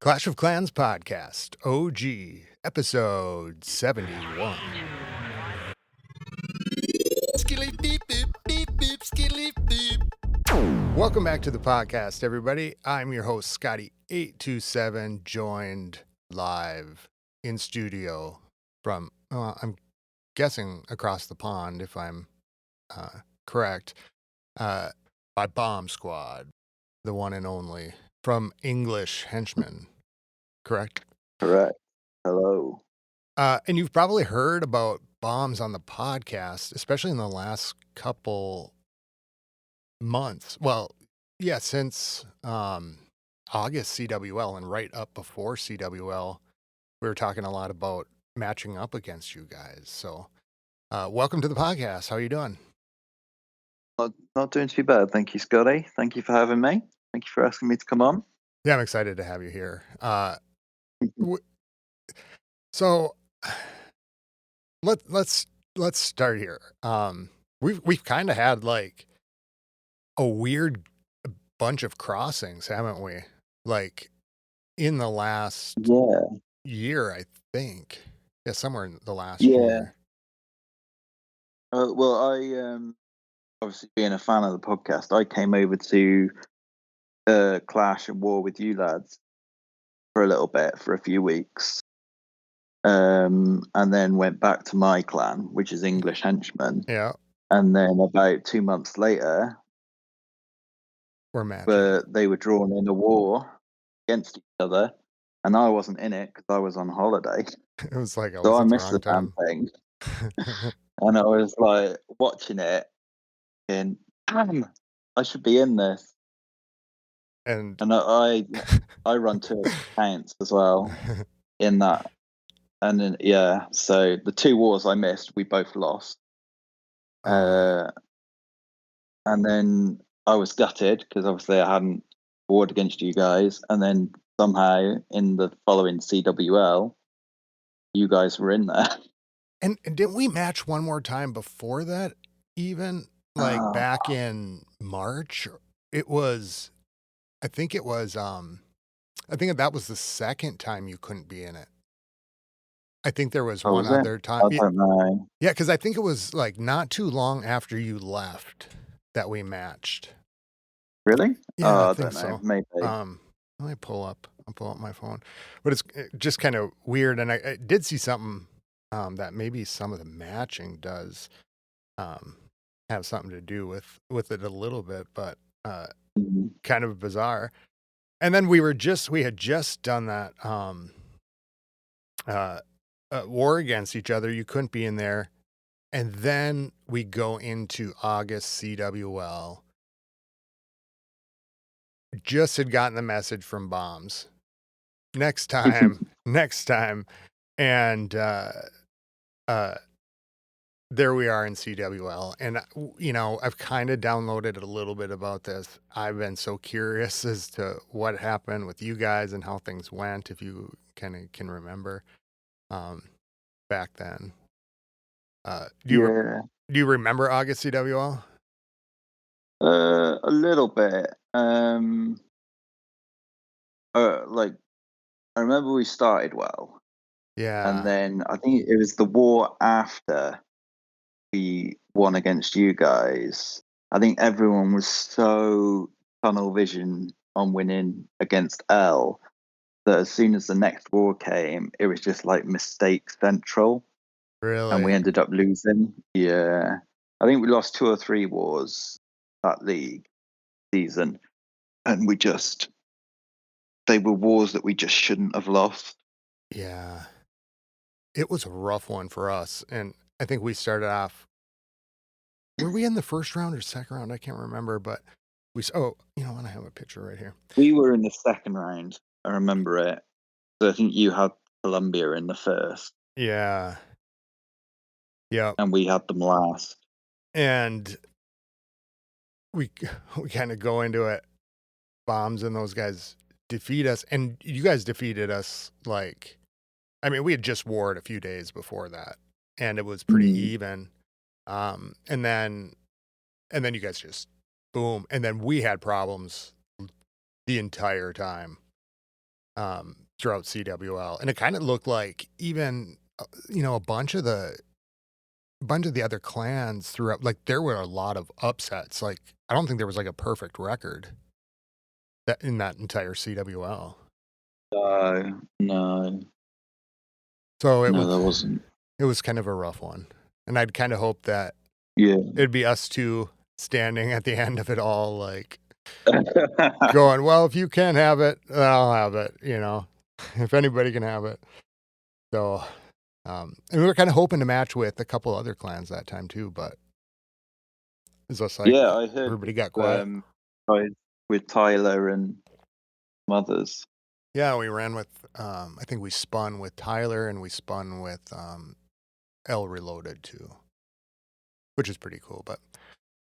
Clash of Clans podcast, OG, episode 71. Skilly beep boop beep boop skilly boop. Welcome back to the podcast, everybody. I'm your host, Scotty827, joined live in studio from, I'm guessing across the pond, if I'm correct, by Bombzquad, the one and only, from EnglishHenchman, correct? Correct. Hello. And you've probably heard about Bombz on the podcast, especially in the last couple months. Well, yeah, since August CWL and right up before CWL, we were talking a lot about matching up against you guys. So welcome to the podcast. How are you doing? Not doing too bad. Thank you, Scotty. Thank you for having me. Thank you for asking me to come on. Yeah, I'm excited to have you here. So let's start here. We've kind of had like a weird bunch of crossings, haven't we? Like in the last year, I think. Yeah, somewhere in the last year. Well, I obviously being a fan of the podcast, I came over to Clash and War with you lads for a little bit, for a few weeks. And then went back to my clan, which is EnglishHenchman. Yeah. And then about 2 months later, we're matching. but they were drawn in a war against each other, and I wasn't in it because I was on holiday. It was like So I missed the damn thing. And I was like watching it and I should be in this. And I run 2 accounts as well in that. And then so the 2 wars I missed, we both lost. And then I was gutted because obviously I hadn't warred against you guys. And then somehow in the following CWL, you guys were in there. And didn't we match one more time before that? Even like back in March, I think that was the second time you couldn't be in it. I think there was one other time. I don't know. Yeah, because I think it was like not too long after you left that we matched. Really? Yeah, I think so. Maybe. Let me pull up my phone. But it's just kind of weird. And I did see something that maybe some of the matching does have something to do with it a little bit, but kind of bizarre. And then we had just done that war against each other. You couldn't be in there. And then we go into August CWL. Just had gotten the message from Bombz. Next time. And there we are in CWL. And, I've kind of downloaded a little bit about this. I've been so curious as to what happened with you guys and how things went, if you kind of can remember back then. Do you remember August CWL? A little bit. I remember we started well. Yeah. And then I think it was the war after we won against you guys. I think everyone was so tunnel vision on winning against L that as soon as the next war came, it was just like mistake central. Really? And we ended up losing. Yeah. I think we lost 2 or 3 wars that league season. And they were wars that we just shouldn't have lost. Yeah. It was a rough one for us. And I think we started off, were we in the first round or second round? I can't remember, but you know what? I have a picture right here. We were in the second round. I remember it. So I think you had Colombia in the first. Yeah. Yeah. And we had them last. And we kind of go into it. Bombz and those guys defeat us. And you guys defeated us we had just warred a few days before that. And it was pretty even. And then you guys just boom. And then we had problems the entire time. throughout CWL, and it kind of looked like even a bunch of the other clans throughout. Like there were a lot of upsets. Like I don't think there was like a perfect record that in that entire CWL. No, no, So no, there wasn't. it was kind of a rough one, and I'd kind of hope that Yeah. it'd be us two standing at the end of it all, like going, well, if you can't have it, then I'll have it, if anybody can have it. So, and we were kind of hoping to match with a couple other clans that time too, but it's just like Yeah, I heard everybody got quiet. guys with Tyler and others. Yeah, we ran with, I think we spun with Tyler and we spun with L Reloaded too, which is pretty cool, but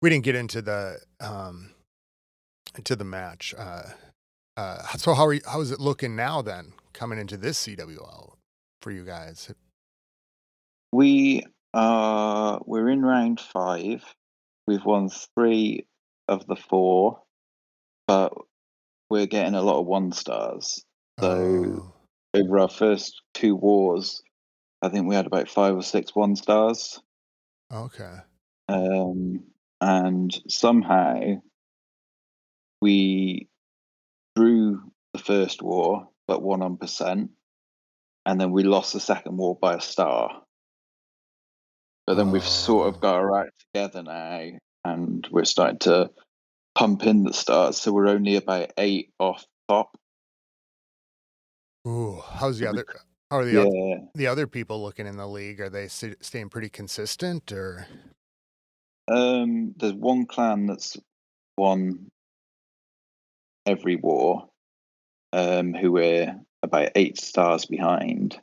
we didn't get into the match. So how is it looking now then, coming into this CWL for you guys? We're in round 5. We've won 3 of the 4, but we're getting a lot of 1 stars. So Oh, over our first 2 wars, I think we had about 5 or 6 1 stars. okay. And somehow we drew the first war, but won on percent, and then we lost the second war by a star. But then we've sort of Oh, got our act together now, and we're starting to pump in the stars. So we're only about 8 off top. ooh, So how are yeah, the other people looking in the league? Are they staying pretty consistent or? there's one clan that's won every war, who we're about 8 stars behind,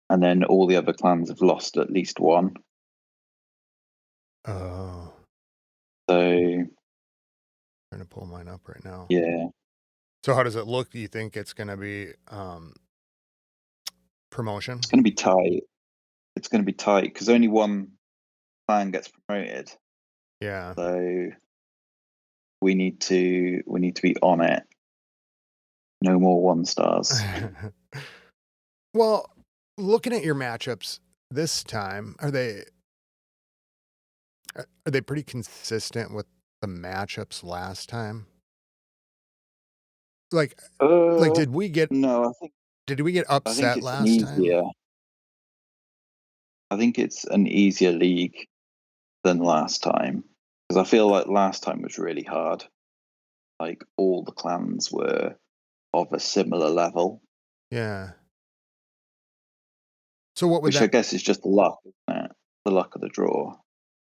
and then all the other clans have lost at least one. Oh, So trying to pull mine up right now. yeah, So how does it look? Do you think it's going to be promotion? it's going to be tight. It's going to be tight because only one clan gets promoted. Yeah. So we need to be on it. No more 1 stars. Well, looking at your matchups this time, are they pretty consistent with the matchups last time? Like like Uh, did we get no, I think upset it's an last time? easier. I think it's an easier league than last time because I feel like last time was really hard. Like all the clans were of a similar level, Yeah. So which I guess is just the luck, isn't it? The luck of the draw.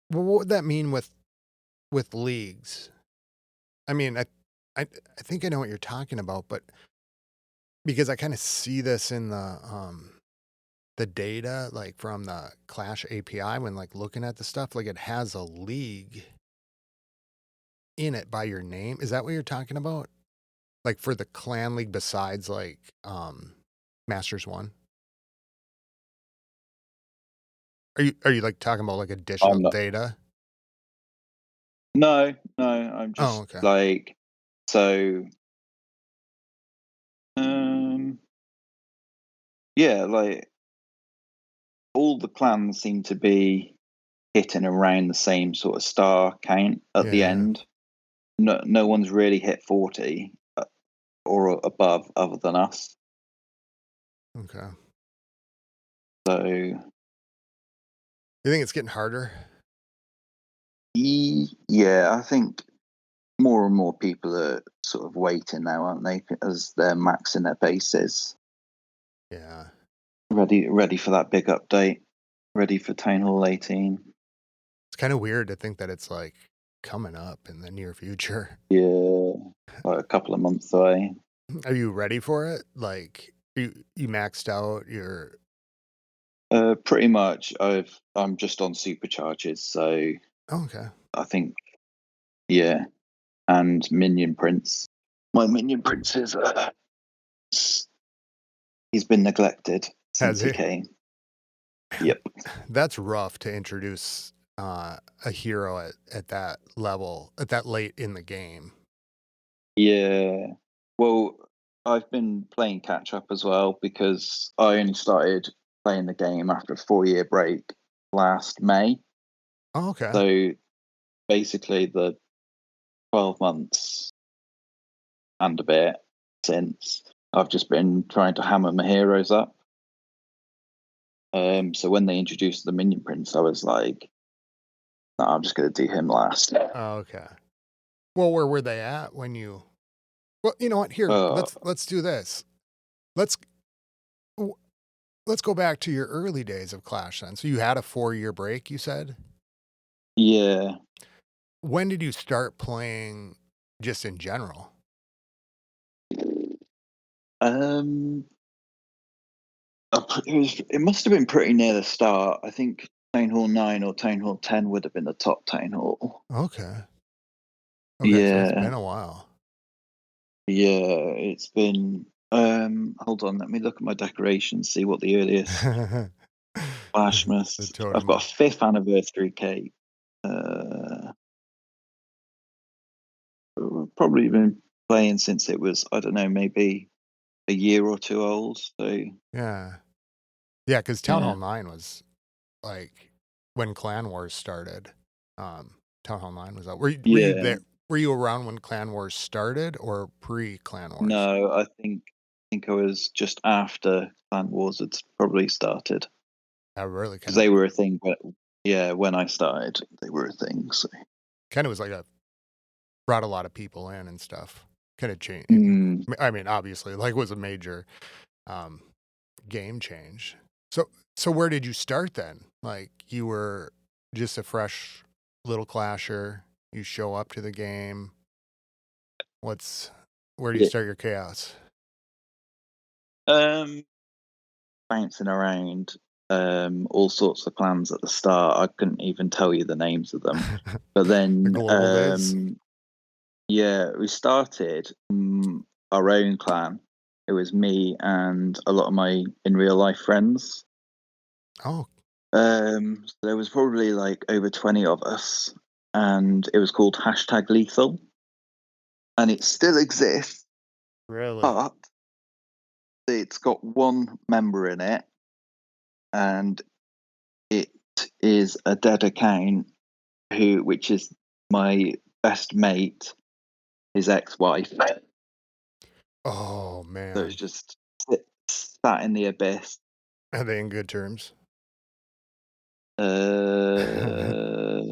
what would that mean with leagues? I mean, I think I know what you're talking about, but because I kind of see this in the data, like from the Clash API when like looking at the stuff, like it has a league in it by your name. Is that what you're talking about? Like for the clan league besides like Masters 1? Are you like talking about like additional I'm not. data? No, no. I'm Oh, just okay. like so. Um, yeah, like all the clans seem to be hitting around the same sort of star count at the Yeah. end. No one's really hit 40 or above other than us. Okay. So You think it's getting harder? yeah, I think more and more people are sort of waiting now, aren't they, as they're maxing their bases, Yeah. ready for that big update, ready for Town Hall 18. It's kind of weird to think that it's like coming up in the near future. Yeah, like a couple of months away. Are you ready for it? Like you maxed out your Pretty much. I'm just on supercharges, so oh, okay. I think yeah, and minion prince. My minion prince is he's been neglected Has since he he? came. Yep. That's rough to introduce a hero at that level, at that late in the game. Yeah. Well, I've been playing catch up as well because I only started playing the game after a 4 year break last May. Oh, okay. So basically, the 12 months and a bit since, I've just been trying to hammer my heroes up. So when they introduced the Minion Prince, I was like, no, I'm just going to do him last. Oh, okay. Well, where were they at when you? Well, you know what? Here, Uh, let's do this. Let's w- let's go back to your early days of Clash then. So you had a 4 year break, you said. yeah. When did you start playing just in general? Um, it must have been pretty near the start. I think Town Hall 9 or Town Hall 10 would have been the top Town Hall. Okay. Okay, so it's Yeah. been a while. Yeah, it's been. Hold on, let me look at my decorations, see what the earliest The Flashmas. I've got totem. a 5th anniversary cake. Uh, Probably been playing since it was, I don't know, maybe a year or two old. So Yeah. Yeah, because Town yeah, Hall 9 was like when Clan Wars started. Um, Town Hall 9 was out. Were you yeah. there? Were you around when Clan Wars started or pre Clan Wars? No, I think I was just after Clan Wars had probably started I really because kind of they were a thing. But yeah, when I started, they were a thing. So was like a brought a lot of people in and stuff. Kind of changed. mm, I mean, obviously, like was a major um, game change. So where did you start then? Like you were just a fresh little clasher. You show up to the game. What's where do you yeah. start your chaos? Um, Bouncing around all sorts of clans at the start. I couldn't even tell you the names of them. But The then, global days. yeah, we started our own clan. It was me and a lot of my in real life friends. Oh, So there was probably like over 20 of us, and it was called hashtag Lethal, and it still exists, really? but it's got one member in it, and it is a dead account which is my best mate, his ex-wife. So Oh it's man, just sat in the abyss. are they in good terms? Uh,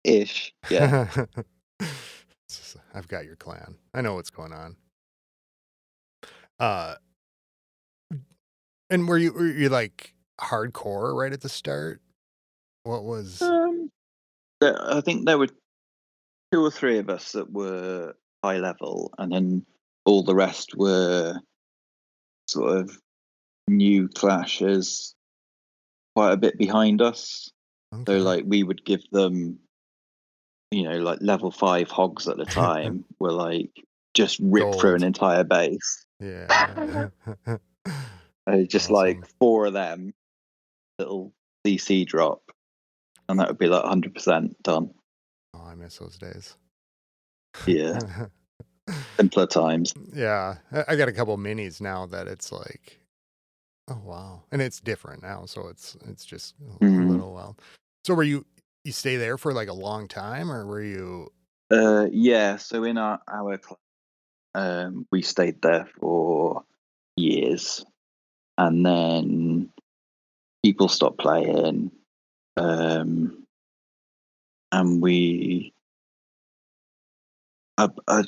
ish, yeah. I've got your clan. I know what's going on. Uh, and were you like hardcore right at the start? What was? Um, I think there were two or three of us that were high level, and then all the rest were sort of new clashes, quite a bit behind us. So Okay. like we would give them, like level 5 hogs at the time were like just rip through an Gold. entire base. Yeah. Just like Awesome. 4 of them, little DC drop, and that would be like 100% done. Oh, I miss those days. Yeah, simpler times. Yeah, I got a couple minis now that it's like, oh wow, and it's different now, so it's just a Mm. little well. So you stay there for like a long time, or were you? Yeah, so in our club, we stayed there for years, and then people stopped playing, um, and I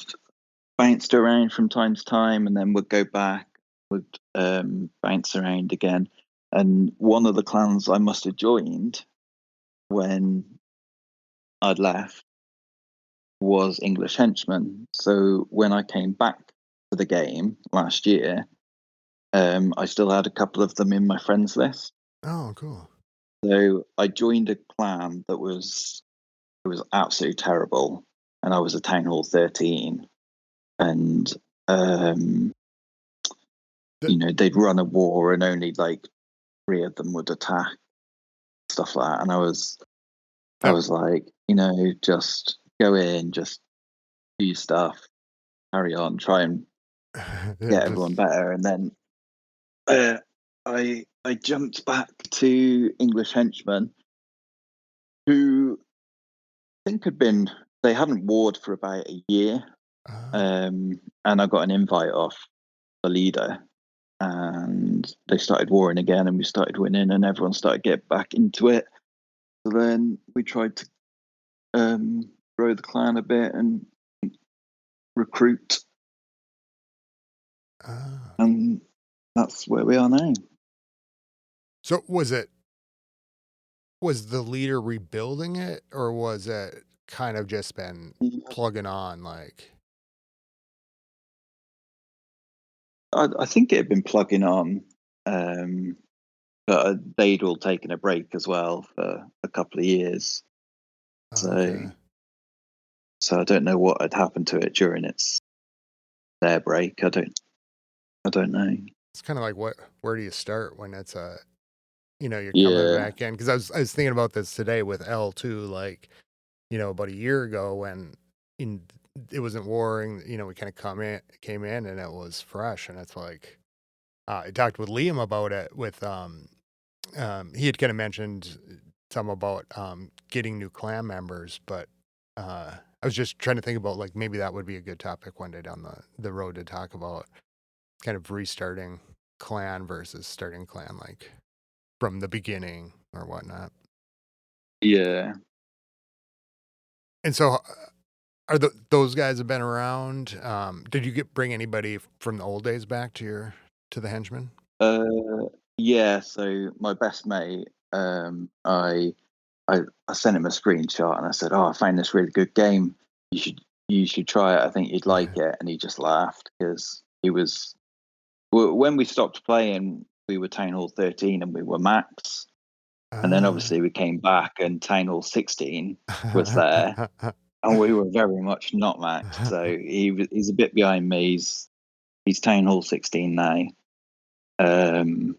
bounced around from time to time, and then would go back, would bounce around again. And one of the clans I must have joined when I'd left was EnglishHenchman. So when I came back to the game last year, I still had a couple of them in my friends list. Oh, cool. So I joined a clan that it was absolutely terrible, and I was a Town Hall 13, and um, The, they'd run a war, and only like 3 of them would attack, stuff like that. And I that was like, just go in, just do your stuff, carry on, try and get everyone Just better, and then uh, I jumped back to English Henchman, who I think they hadn't warred for about a year, oh, and I got an invite off the leader, and they started warring again, and we started winning, and everyone started getting back into it. So then we tried to grow the clan a bit and recruit, oh. and that's where we are now. So was the leader rebuilding it, or was it kind of just been plugging on, like? I think it had been plugging on, um, but they'd all taken a break as well for a couple of years. Oh, So, okay. so I don't know what had happened to it during their break. I don't know. It's kinda like where do you start when it's you're coming Yeah, back in? Because I was thinking about this today with L too, like, about a year ago when in it wasn't warring, we kinda came in and it was fresh, and it's like, I talked with Liam about it with, he had kinda mentioned some about, getting new clan members, but, I was just trying to think about, like, maybe that would be a good topic one day down the road to talk about kind of restarting clan versus starting clan, like, from the beginning or whatnot. yeah. And so, are those guys have been around? Did you bring anybody from the old days back to the henchmen? Uh, yeah. So my best mate, I sent him a screenshot and I said, "Oh, I found this really good game. You should try it. I think you'd like it." And he just laughed because when we stopped playing, we were Town Hall 13 and we were max. And then Ah. obviously we came back and Town Hall 16 was there, and we were very much not max. So he's a bit behind me. He's Town Hall 16 now. Um,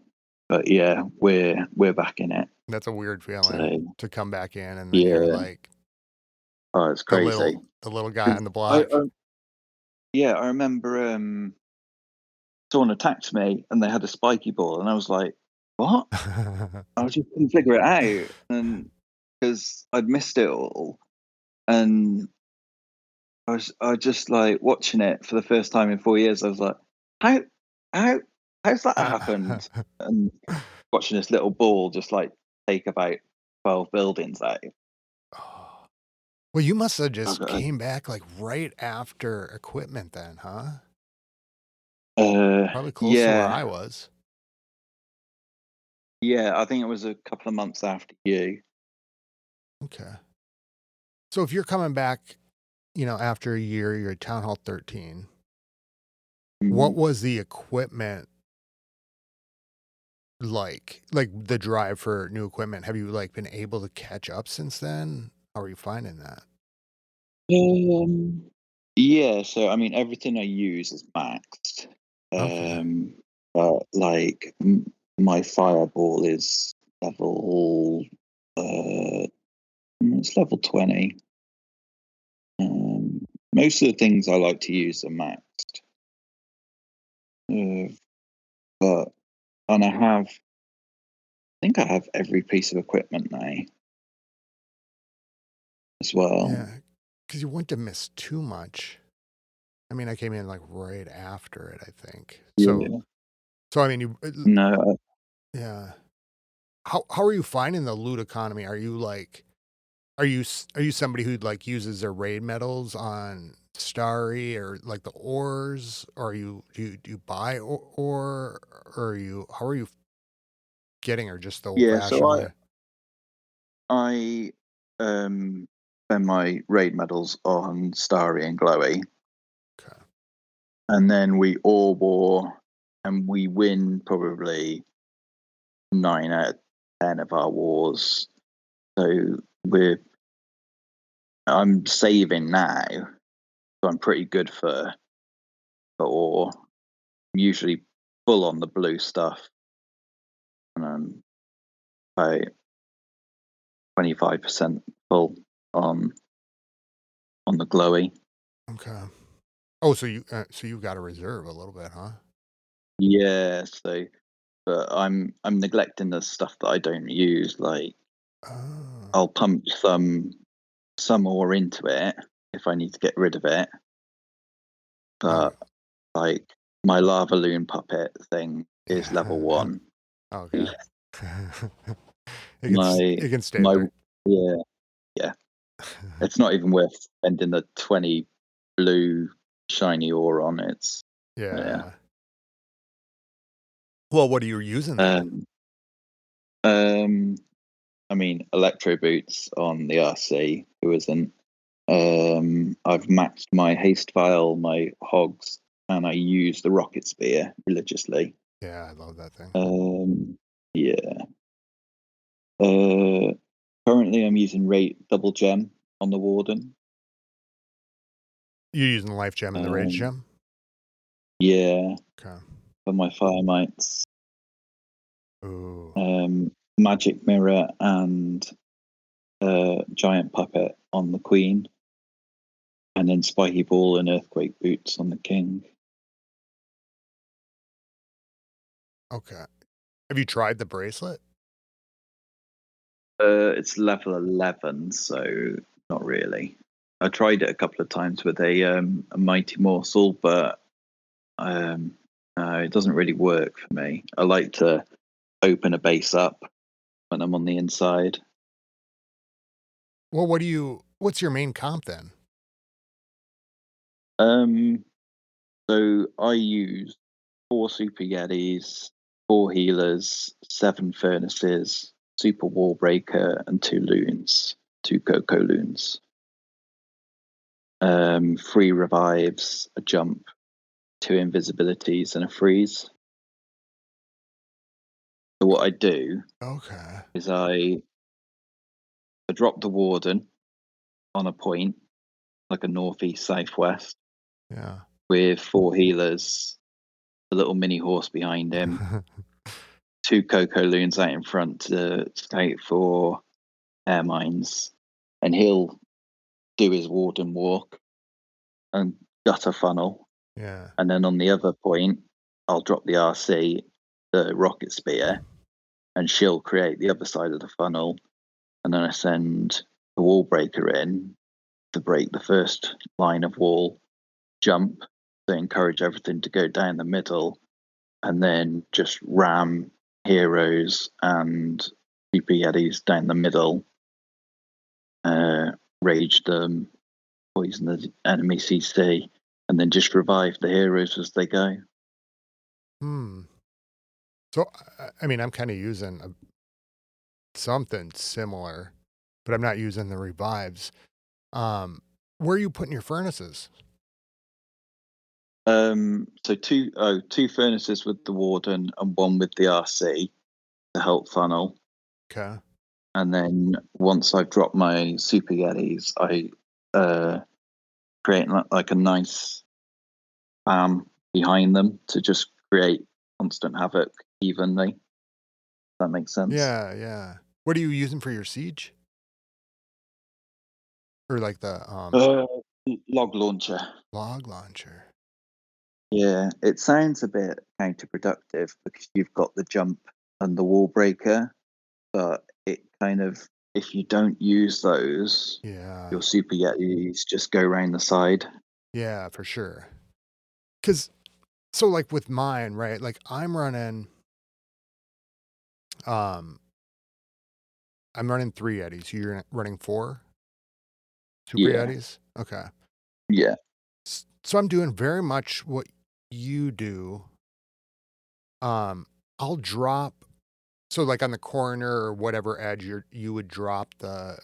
but yeah, we're back in it. That's a weird feeling So to come back in and then you're yeah, like oh, it's the crazy. little guy 'Cause on the I, block. I yeah, I remember someone attacked me and they had a spiky ball, and I was like, "What?" I just couldn't figure it out, and because I'd missed it all, and I was just like watching it for the first time in 4 years. I was like, "How how how's that happened?" And watching this little ball just like take about 12 buildings out. Oh. Well, you must have I just was came back, like, right after equipment then, huh? Probably close to where yeah, I was. yeah. I think it was a couple of months after you. Okay. So if you're coming back, after a year, you're at Town Hall 13. What Mm. was the equipment like? Like, the drive for new equipment, have you, like, been able to catch up since then? How are you finding that? Um, yeah, so I mean, everything I use is maxed. Okay. Um, but like my fireball is level, it's level 20. Most of the things I like to use are maxed. Uh, but, and I think I have every piece of equipment now as well. Yeah, because you wouldn't have missed too much. I mean, I came in, like, right after it, I think. So Yeah. I mean, you No, yeah. How are you finding the loot economy? Are you, like are you somebody who, like, uses their raid medals on Starry or, like, the ores? Or are do you buy ore? Or how are you getting her just the yeah, old-fashioned way? I spend my raid medals on Starry and Glowy, Okay. and then we all war, and we win probably 9 out of 10 of our wars. So we're I'm saving now, so I'm pretty good for ore. I'm usually full on the blue stuff, and I'm about 25% full on on the glowy. Okay. Oh, so you got a reserve a little bit, huh? Yeah, but I'm neglecting the stuff that I don't use. Like Oh. I'll pump some ore into it if I need to get rid of it, Okay. but like my lava loon puppet thing is level one. Okay. My It can stay my there. yeah, yeah. It's not even worth spending the 20 blue shiny ore on it. Yeah. Yeah. Well, what are you using then? Um, um, I mean, electro boots on the RC. Who isn't? I've maxed my haste vial, my hogs, and I use the rocket spear religiously. Yeah, I love that thing. Yeah. Uh, Currently, I'm using rate double gem on the warden. You using the life gem and the rage Um, gem? yeah, Okay. for my fire mites. Ooh. Magic mirror and giant puppet on the queen, and then spiky ball and earthquake boots on the king. Okay. Have you tried the bracelet? It's level 11, so not really. I tried it a couple of times with a mighty morsel, but it doesn't really work for me. I like to open a base up when I'm on the inside. Well, what's your main comp then? Um, so I use 4 super Yetis, 4 healers, 7 furnaces, super wall breaker, and 2 loons, 2 cocoa loons. 3 revives, a jump, 2 invisibilities, and a freeze. So what I do Okay. is I drop the warden on a point, like a northeast southwest, Yeah. with 4 healers, a little mini horse behind him, 2 cocoa loons out in front to scout for air mines, and he'll do his warden walk and gutter funnel. Yeah. And then on the other point, I'll drop the RC, the rocket spear, and she'll create the other side of the funnel. And then I send the wall breaker in to break the first line of wall, jump to encourage everything to go down the middle, and then just ram heroes and super Yetis down the middle, rage them, poison the enemy CC, and then just revive the heroes as they go. Hmm. So, I mean, I'm kinda using something similar, but I'm not using the revives. Um, where are you putting your furnaces? So two furnaces with the warden and one with the RC to help funnel. Okay. And then once I've dropped my super Yetis, I create like a nice behind them to just create constant havoc evenly. If that makes sense. Yeah, yeah. What are you using for your siege? Or like the, Uh, Log launcher. log launcher? Yeah, it sounds a bit counterproductive because you've got the jump and the wall breaker, but it kind of, if you don't use those, Yeah. your super Yetis just go around the side. Yeah, for sure. 'Cause so, like, with mine, right, like, um, I'm running 3 Yetis. You're running 4 Super Yeah, Yetis? Okay. yeah. So I'm doing very much what you do. Um, I'll drop so, like, on the corner or whatever edge you would drop the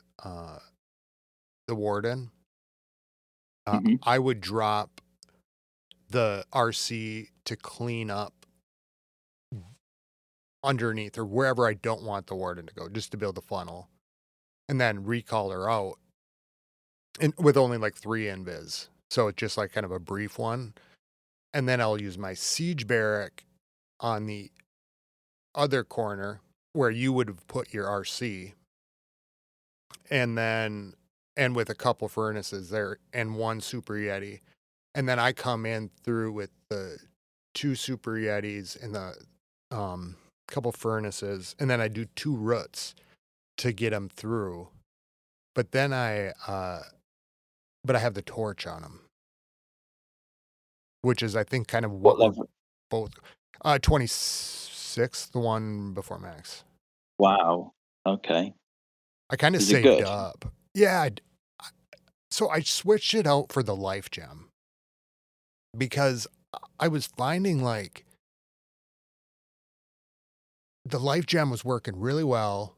warden, Hmm. I would drop the RC to clean up underneath or wherever I don't want the warden to go, just to build a funnel, and then recall her out and with only, like, 3 invis. So it's just, like, kind of a brief one, and then I'll use my siege barrack on the other corner where you would have put your RC, and then and with a couple furnaces there and 1 Super Yeti. and then I come in through with the 2 Super Yetis and the couple furnaces, and then I do 2 roots to get them through. But then but I have the torch on them, which is I think kind of What what we're level? both 26, the one before max. Wow. Okay. I kind of Is it saved good? up. Yeah, so I switched it out for the life gem because I was finding like the life gem was working really well,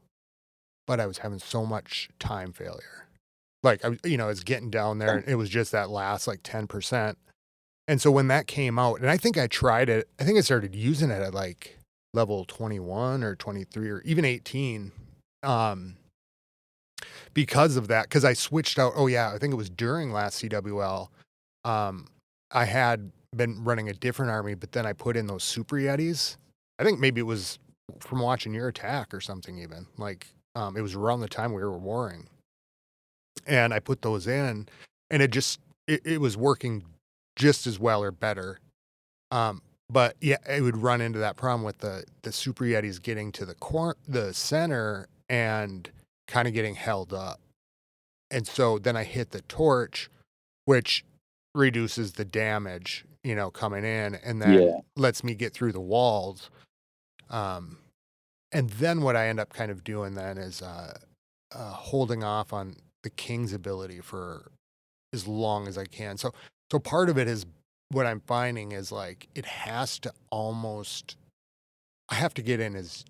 but I was having so much time failure. Like I was getting down there Okay. and it was just that last like 10%. And so when that came out, and I think I tried it, I think I started using it at like level 21 or 23 or even 18. Um, because of that, because I switched out. Oh yeah, I think it was during last CWL. Um, I had been running a different army, but then I put in those super yetis. I think maybe it was from watching your attack or something. Even like it was around the time we were warring, and I put those in, and it was working just as well or better. Um, but yeah, it would run into that problem with the super yetis getting to the center and kind of getting held up. And so then I hit the torch, which reduces the damage, coming in, and then Yeah. lets me get through the walls. Um, and then what I end up kind of doing then is holding off on the king's ability for as long as I can. So part of it is what I'm finding is like it has to almost I have to get in as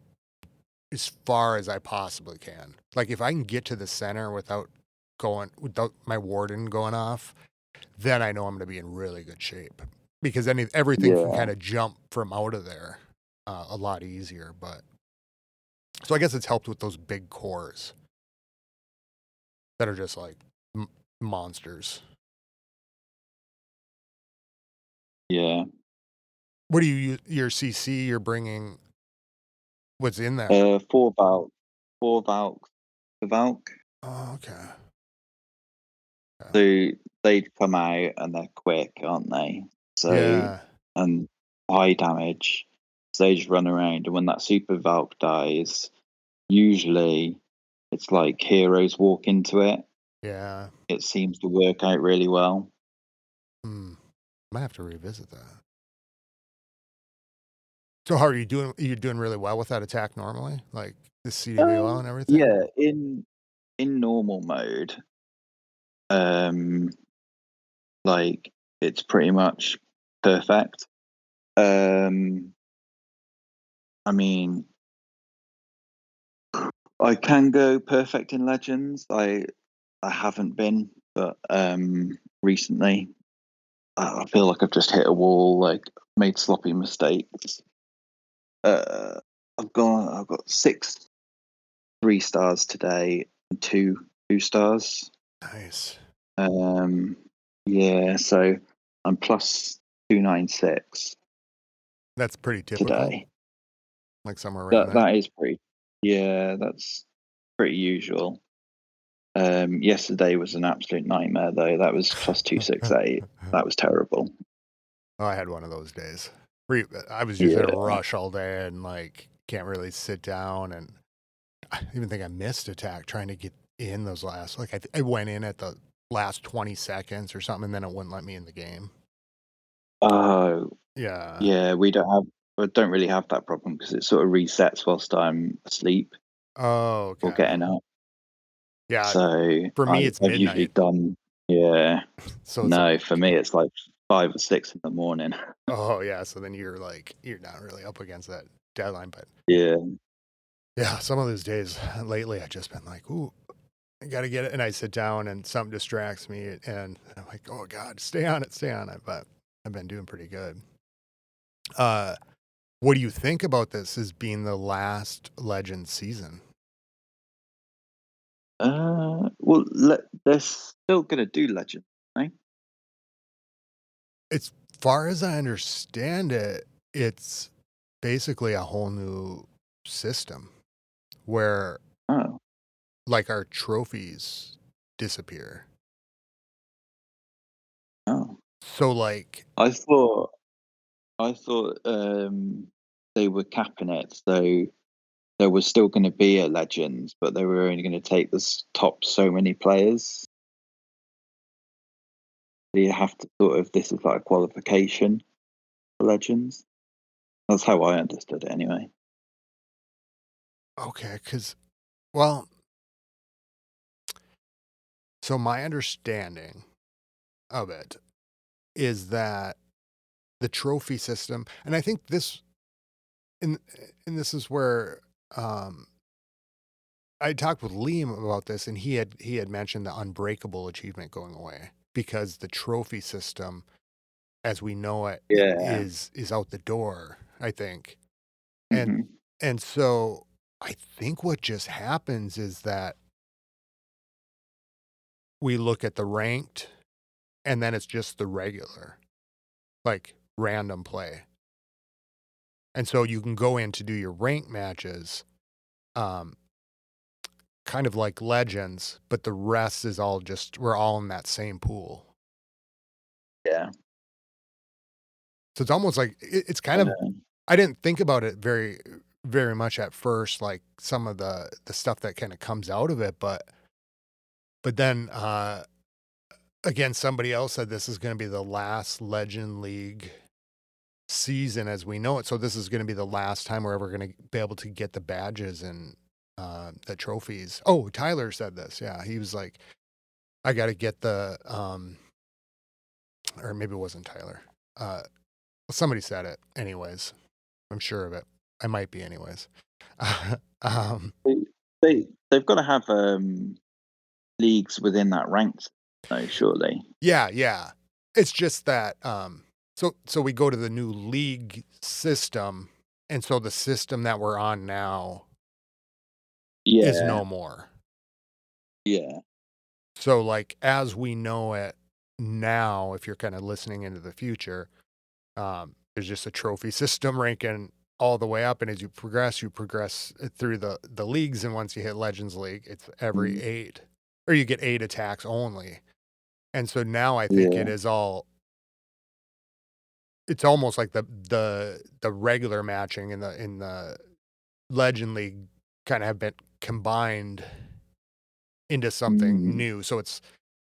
far as I possibly can. Like if I can get to the center without my warden going off, then I know I'm going to be in really good shape because everything can Yeah. kind of jump from out of there a lot easier. But so I guess it's helped with those big cores that are just like monsters. Yeah. What do you use? Your CC? You're bringing what's in there? 4 Valk. 4 Valk. The Valk. Oh, okay. So they'd come out and they're quick, aren't they? So Yeah, and high damage. So they just run around, and when that super Valk dies, usually it's like heroes walk into it. yeah. It seems to work out really well. Hmm. Might have to revisit that. So how are you doing? You're doing really well with that attack normally, like the CWL and everything. Yeah, in normal mode, um, like it's pretty much perfect. Um, I mean, I can go perfect in Legends. I haven't been, but recently I feel like I've just hit a wall, like made sloppy mistakes. Uh, I've got 6 3 stars today and 2 2 stars. Nice. Um, yeah, so I'm plus 296 That's pretty typical. today. Like somewhere around That there. that is pretty. Yeah, that's pretty usual. Yesterday was an absolute nightmare though. That was plus 268. That was terrible. Oh, I had one of those days. I was just in a Yeah. rush all day and like can't really sit down. And I even think I missed attack trying to get in those last. Like I went in at the last 20 seconds or something, and then it wouldn't let me in the game. Oh, Yeah. yeah. We don't really have that problem because it sort of resets whilst I'm asleep Oh, or okay. getting up. Yeah. So For me, it's I've usually midnight, done. Yeah. so it's No, for like, me it's like 5 or 6 in the morning. oh yeah. So then you're not really up against that deadline, but Yeah. yeah, some of those days lately, I've just been like, ooh, I gotta get it. And I sit down and something distracts me and I'm like, oh God, stay on it, stay on it. But I've been doing pretty good. Uh, what do you think about this as being the last Legend season? Well, they're still gonna do Legend, right? As far as I understand it, it's basically a whole new system where Oh, like our trophies disappear. oh. So, like, I thought they were capping it, so there was still going to be a Legends, but they were only going to take the top so many players. So you have to sort of, this is like a qualification for Legends. That's how I understood it, anyway. okay, because, well, so my understanding of it is that the trophy system, and I think this, and this is where um, I talked with Liam about this, and he had mentioned the unbreakable achievement going away because the trophy system, as we know it, Yeah. is out the door. I think, and Hmm. and so I think what just happens is that we look at the ranked, and then it's just the regular, like random play, and so you can go in to do your rank matches, um, kind of like Legends, but the rest is all just we're all in that same pool. Yeah. So it's almost like it's kind of Yeah. I didn't think about it very much at first, like some of the stuff that kind of comes out of it, but then again, somebody else said this is going to be the last Legend League season as we know it. So this is going to be the last time we're ever going to be able to get the badges and the trophies. Oh, Tyler said this. Yeah, he was like, I got to get the or maybe it wasn't Tyler. Somebody said it. Anyways, I'm sure of it. I might be anyways. um, They've got to have leagues within that ranked, though, surely. yeah, yeah. It's just that so we go to the new league system, and so the system that we're on now is Yeah. no more. Yeah. So like as we know it now, if you're kind of listening into the future, there's just a trophy system ranking all the way up, and as you progress through the leagues, and once you hit Legends League, it's every Mm. 8, or you get 8 attacks only. And so now I think Yeah. it's almost like the regular matching in the Legend League kind of have been combined into something Mm. new. So it's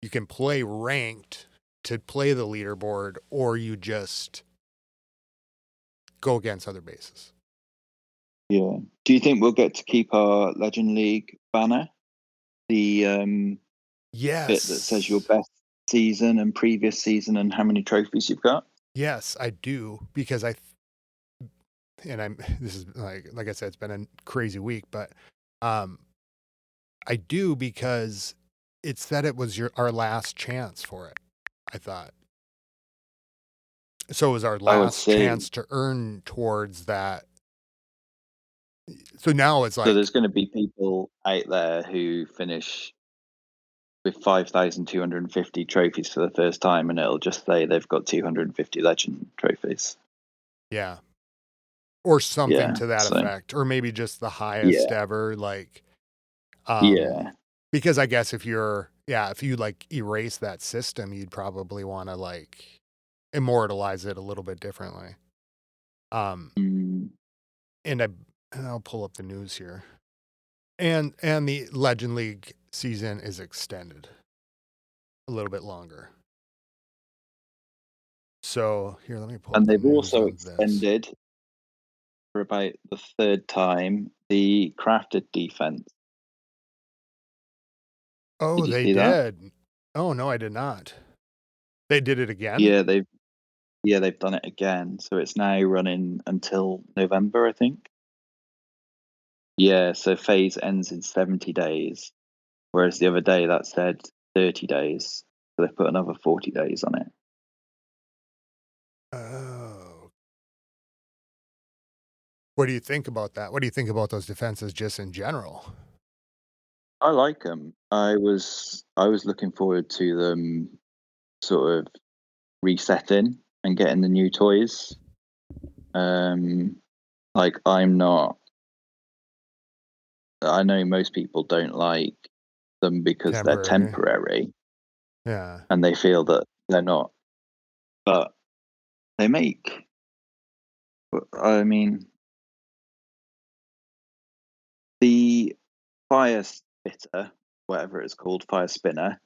you can play ranked to play the leaderboard, or you just go against other bases. Yeah. Do you think we'll get to keep our Legend League banner? The bit that says your Yes. best season and previous season and how many trophies you've got? Yes, I do because and I'm this is like I said, it's been a crazy week, but um I do because it said it was our last chance for it. I thought. So it was our Oh, I last see. chance to earn towards that. So now it's So like, there's going to be people out there who finish with 5,250 trophies for the first time, and it'll just say they've got 250 legend trophies. yeah, or something Yeah. to that So, effect, or maybe just the highest yeah. ever, like, um, Yeah. because I guess if you like erase that system, you'd probably want to like immortalize it a little bit differently. Um, Mm. and I'll pull up the news here, and the Legend League season is extended a little bit longer. So here, let me pull up And the they've news also on this. extended for about the third time the crafted defense. Oh, Did you they see that? did. Oh no, I did not. They did it again? Yeah, they've done it again. So it's now running until November, I think. Yeah, so phase ends in 70 days, whereas the other day that said 30 days. So they've put another 40 days on it. Oh. What do you think about that? What do you think about those defenses just in general? I like them. I was looking forward to them sort of resetting and getting the new toys. Um, like I'm not. I know most people don't like them because they're Temporary. temporary Yeah. and they feel that they're not. but they make. I mean, the fire spitter, whatever it's called, fire spinner,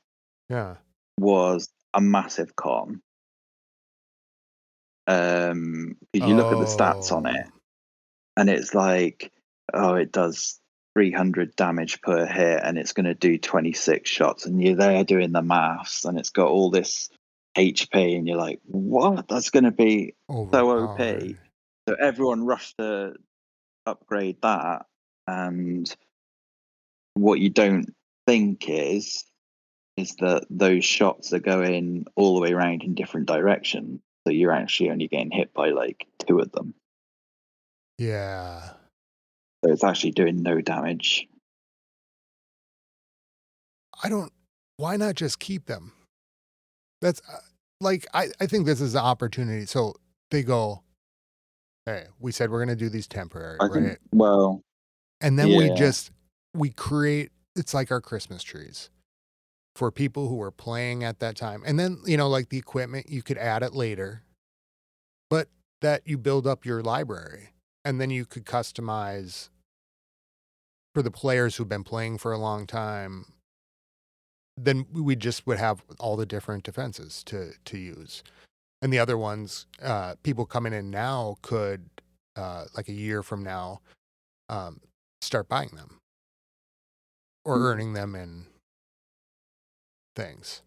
Yeah. was a massive con. 'Cause you look at the stats on Oh, it, and it's like, oh, it does 300 damage per hit, and it's going to do 26 shots, and you're there doing the maths, and it's got all this HP, and you're like, what? That's going to be so OP. overpowered. So everyone rushed to upgrade that, and what you don't think is that those shots are going all the way around in different directions. So you're actually only getting hit by like two of them. Yeah. So it's actually doing no damage. I don't. Why not just keep them? That's like I think this is the opportunity. So they go, hey, we said we're gonna do these temporary, I think, right? well, And then yeah, we create. It's like our Christmas trees for people who are playing at that time. And then like the equipment, you could add it later, but that you build up your library, and then you could customize for the players who've been playing for a long time. Then we just would have all the different defenses to use. And the other ones, people coming in now could, like a year from now, um, start buying them or earning them in things.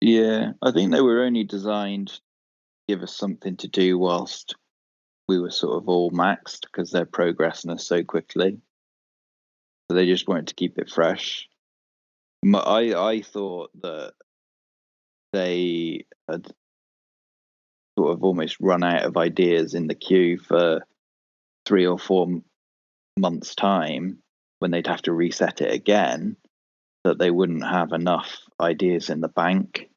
yeah. I think they were only designed to give us something to do whilst we were sort of all maxed because they're progressing us so quickly. So they just wanted to keep it fresh. I thought that they had sort of almost run out of ideas in the queue for 3 or 4 months' time when they'd have to reset it again, that they wouldn't have enough ideas in the bank.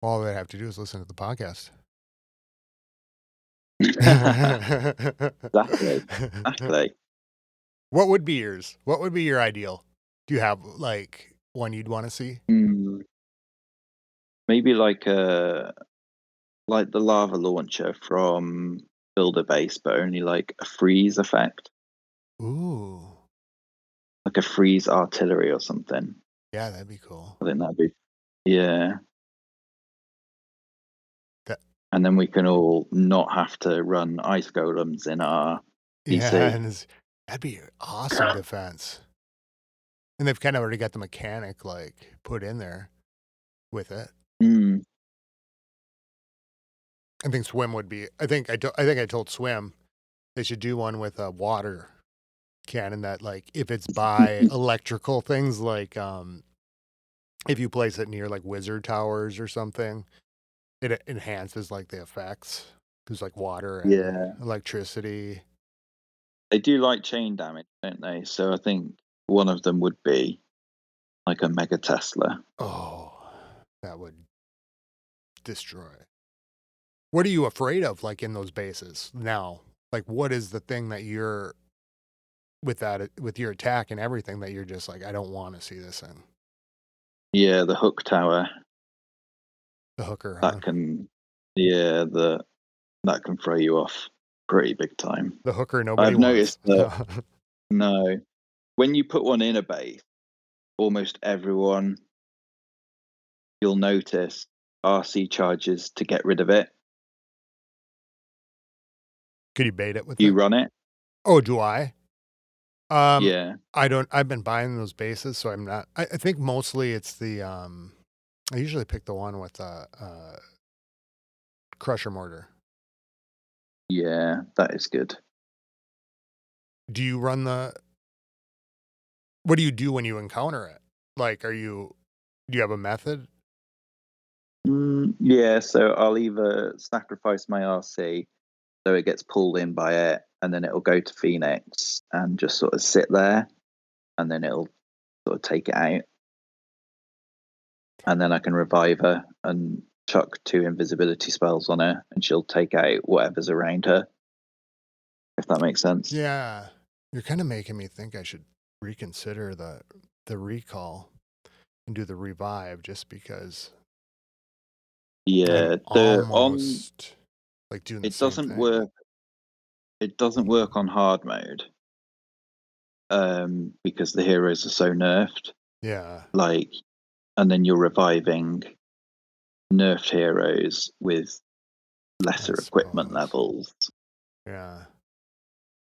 All they have to do is listen to the podcast. Exactly. Exactly. What would be yours? What would be your ideal? Do you have like one you'd want to see? Mm, maybe like the lava launcher from Builder Base, but only like a freeze effect, Ooh, like a freeze artillery or something. yeah, that'd be cool. I think that'd be, yeah. That, And then we can all not have to run ice golems in our yeah, PC. and that'd be awesome defense. And they've kind of already got the mechanic like put in there with it. Mm, I think Swim would be. I think I told Swim they should do one with a water cannon that, like, if it's by electrical things, like if you place it near like wizard towers or something, it enhances like the effects. There's like water and yeah, electricity. they do like chain damage, don't they? So I think one of them would be like a Mega Tesla. Oh, that would destroy. What are you afraid of, like in those bases now? Like, what is the thing that you're with your attack and everything that you're just like, I don't want to see this in Yeah, the hook tower the hooker, huh? that can, yeah, the that can throw you off pretty big time. The hooker nobody I've wants. noticed that no, when you put one in a base, almost everyone you'll notice RC charges to get rid of it. Could you bait it with You it? run it, Oh, do I? Um, yeah, I don't. I've been buying those bases, so I'm not. I think mostly it's the. I usually pick the one with a crusher mortar. yeah, that is good. Do you run the? What do you do when you encounter it? Like, are you? Do you have a method? Yeah, so I'll either sacrifice my RC so it gets pulled in by it, and then it'll go to Phoenix and just sort of sit there, and then it'll sort of take it out, and then I can revive her and chuck 2 invisibility spells on her, and she'll take out whatever's around her. If that makes sense. Yeah, you're kind of making me think I should reconsider the recall and do the revive just because Yeah, I'm the on almost like doing the it same doesn't thing. work. It doesn't work on hard mode, because the heroes are so nerfed. Yeah, Like, and then you're reviving nerfed heroes with I lesser equipment suppose. levels. Yeah.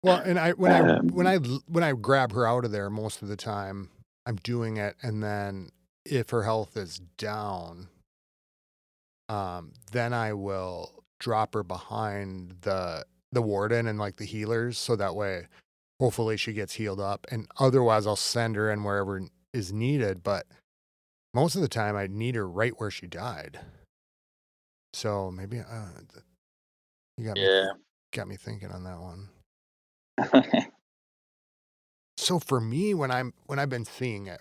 Well, and I when I when Um, I when I grab her out of there, most of the time I'm doing it, and then if her health is down, then I will drop her behind the warden and like the healers, so that way hopefully she gets healed up, and otherwise I'll send her in wherever is needed. But most of the time I need her right where she died. So maybe you yeah. got me thinking on that one. So for me, when I've been seeing it,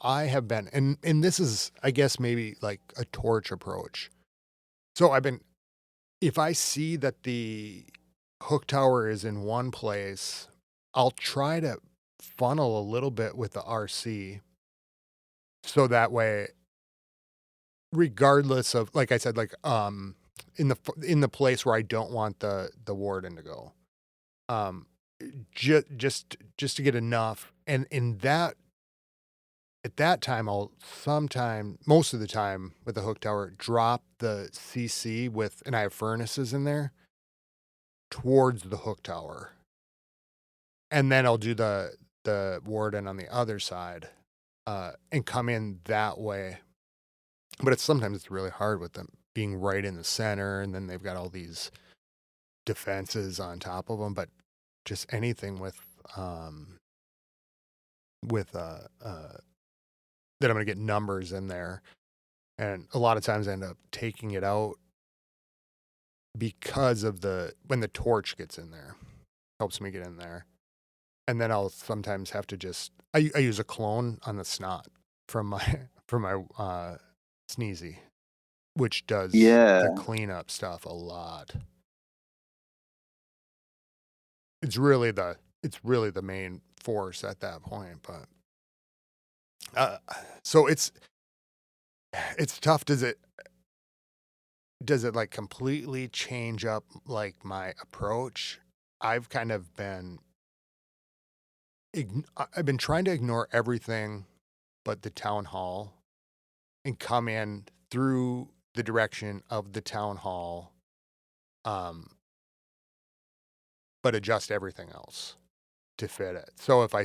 I have been, and this is, I guess, maybe like a torch approach. So I've been, if I see that the hook tower is in one place, I'll try to funnel a little bit with the RC, so that way, regardless of, like I said, like in the place where I don't want the warden to go, um, just to get enough, and in that at that time, I'll sometime, most of the time with the hook tower, drop the CC with, and I have furnaces in there, towards the hook tower. And then I'll do the warden on the other side, and come in that way. But sometimes it's really hard with them being right in the center, and then they've got all these defenses on top of them. But just anything with that I'm gonna get numbers in there, and a lot of times I end up taking it out because of when the torch gets in there, helps me get in there. And then I'll sometimes have to I use a clone on the snot from my from my sneezy, which does the Yeah. cleanup stuff a lot. It's really the main force at that point. But so it's tough. Does it like completely change up like my approach? I've kind of been I've been trying to ignore everything but the town hall, and come in through the direction of the town hall, um, but adjust everything else to fit it. So if I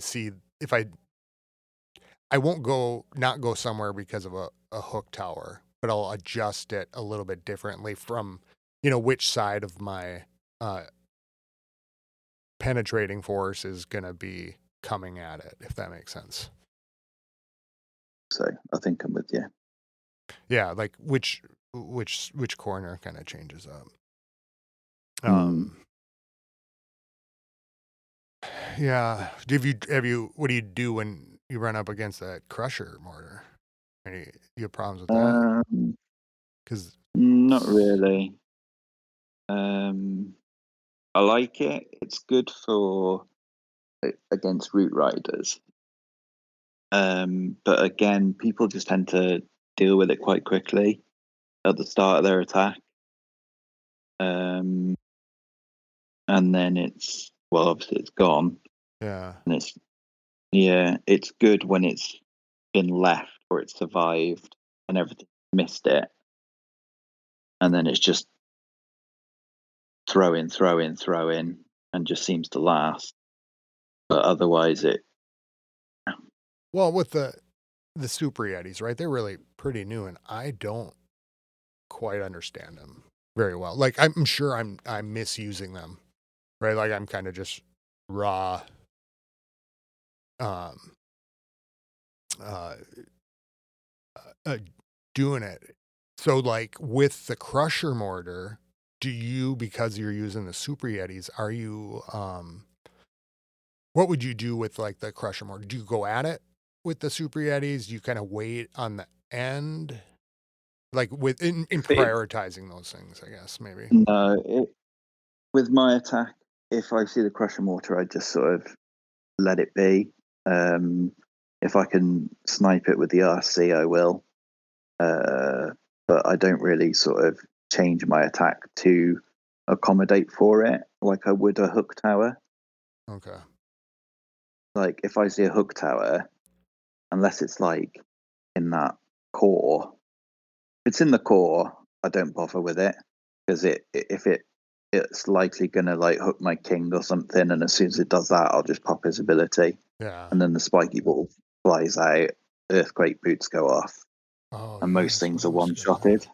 won't not go somewhere because of a hook tower, but I'll adjust it a little bit differently from, which side of my uh, penetrating force is going to be coming at it, if that makes sense. So I think I'm with you. Yeah, like which corner kind of changes up. Mm. Yeah. What do you do when you run up against that crusher mortar? You have problems with that? Um, Because Not really. I like it. It's good for against route riders. But again, people just tend to deal with it quite quickly at the start of their attack. Um, and then obviously it's gone, yeah. and it's good when it's been left or it's survived and everything missed it, and then it's just throw in, and just seems to last. But otherwise, Well, with the Super Yetis, right? They're really pretty new, and I don't quite understand them very well. Like I'm sure I'm misusing them, right? Like I'm kind of just raw, um, uh, uh, doing it. So like with the crusher mortar, because you're using the Super Yetis, are you what would you do with like the crusher mortar? Do you go at it with the Super Yetis? Do you kind of wait on the end? Like in if it prioritizing those things, I guess maybe. no, with my attack, if I see the crusher mortar, I just sort of let it be. Um, if I can snipe it with the RC, I will. but I don't really sort of change my attack to accommodate for it like I would a hook tower. Okay. Like if I see a hook tower, unless it's like in that core, if it's in the core, I don't bother with it because it's likely gonna like hook my king or something, and as soon as it does that, I'll just pop his ability, Yeah. and then the spiky ball flies out, earthquake boots go off, Oh, and yeah, most I things are suppose. one shotted.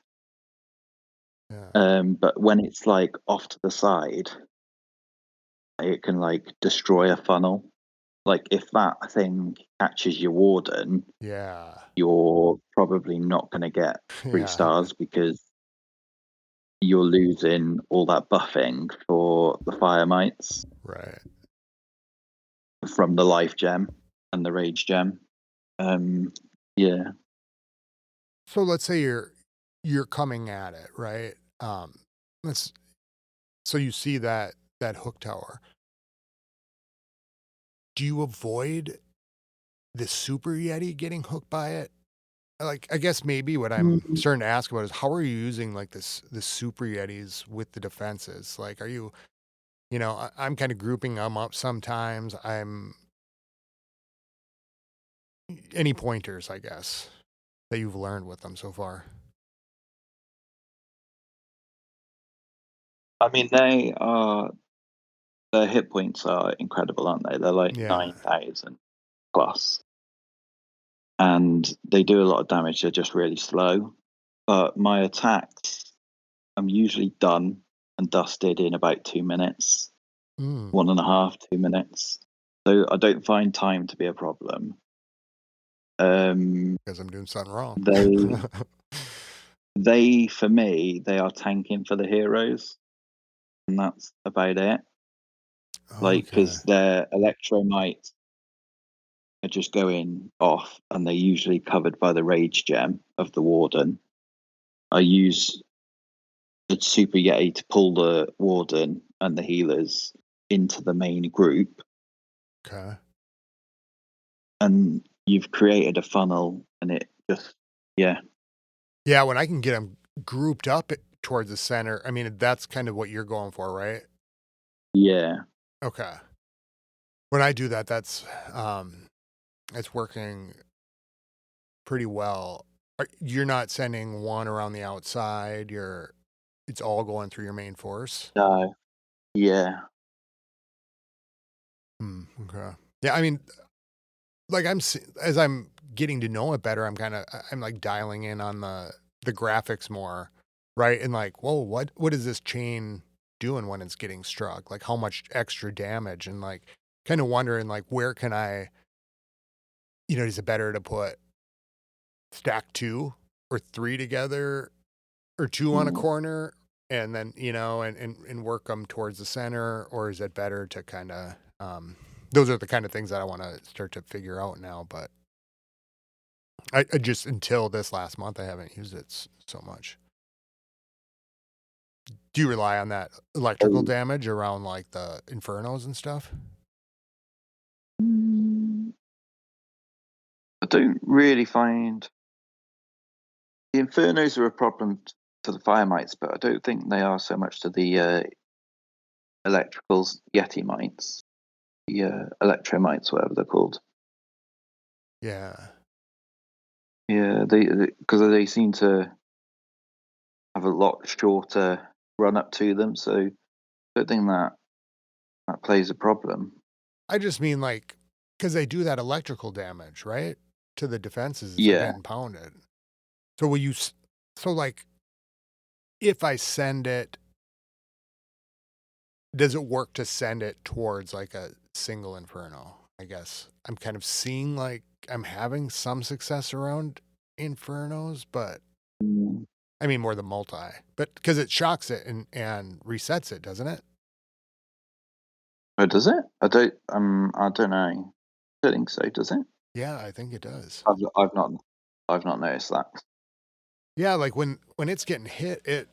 Yeah. But when it's like off to the side, it can like destroy a funnel. Like if that thing catches your warden, Yeah. you're probably not going to get three Yeah. stars because you're losing all that buffing for the fire mites Right. from the life gem and the rage gem. Um, yeah, So let's say you're coming at it, right? Let's so you see that hook tower. Do you avoid the super Yeti getting hooked by it? Like, I guess maybe what I'm Mm. starting to ask about is how are you using like the super Yetis with the defenses? Like, are you, I'm kind of grouping them up sometimes. Any pointers, I guess, that you've learned with them so far? I mean their hit points are incredible, aren't they? They're like Yeah. 9,000 plus, and they do a lot of damage. They're just really slow. But my attacks, I'm usually done and dusted in about 2 minutes, Mm, 1.5, 2 minutes. So I don't find time to be a problem. Um, because I'm doing something wrong. they they for me they are tanking for the heroes, and that's about it. Like Okay. because their electromites are just going off, and they're usually covered by the rage gem of the warden. I use the super yeti to pull the warden and the healers into the main group, Okay. and you've created a funnel, and it just yeah. Yeah, when I can get them grouped up towards the center, I mean, that's kind of what you're going for, right? Yeah. Okay. When I do that, it's working pretty well. You're not sending one around the outside. It's all going through your main force. No. Yeah. Okay. Yeah, I mean, like as I'm getting to know it better, I'm like dialing in on the graphics more, right? And like, whoa, what is this chain doing when it's getting struck? Like how much extra damage and like kind of wondering like where can I, is it better to put stack two or three together or two on a Mm. corner and then, and work them towards the center, or is it better to kind of those are the kind of things that I want to start to figure out now, but I just until this last month, I haven't used it so much. Do you rely on that electrical So, damage around like the infernos and stuff? mm, I don't really find the infernos are a problem to the fire mites, but I don't think they are so much to the electricals yeti mites, the electromites, whatever they're called. Yeah. Yeah, they because they seem to have a lot shorter run up to them, so I don't think that plays a problem. I just mean like, because they do that electrical damage, right? To the defenses as they're Yeah. getting pounded. So will you, so like, if I send it, does it work to send it towards like a single inferno? I guess I'm kind of seeing like I'm having some success around infernos, but Mm. I mean more the multi, but because it shocks it and resets it, doesn't it? Oh, does it? I don't know. I don't think so. Does it? Yeah, I think it does. I've not noticed that. Yeah, like when it's getting hit, it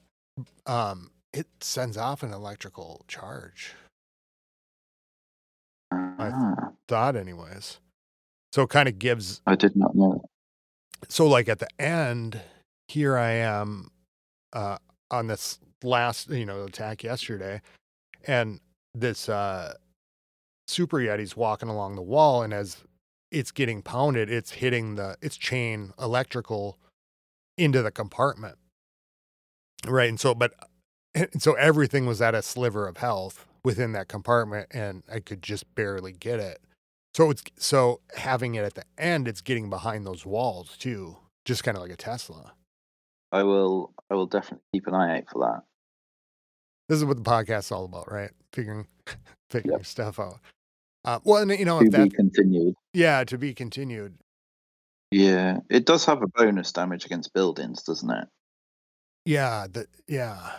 sends off an electrical charge. I Ah, thought, anyways. So it kind of gives. I did not know. So like at the end, here I am on this last, attack yesterday, and this Super Yeti's walking along the wall, and as it's getting pounded, it's hitting its chain electrical into the compartment, right? And so everything was at a sliver of health within that compartment, and I could just barely get it. So having it at the end, it's getting behind those walls too, just kind of like a Tesla. I will definitely keep an eye out for that. This is what the podcast's all about, right? Figuring Yep. stuff out. Well, and To if be that, continued. yeah, to be continued. Yeah, it does have a bonus damage against buildings, doesn't it? Yeah, yeah,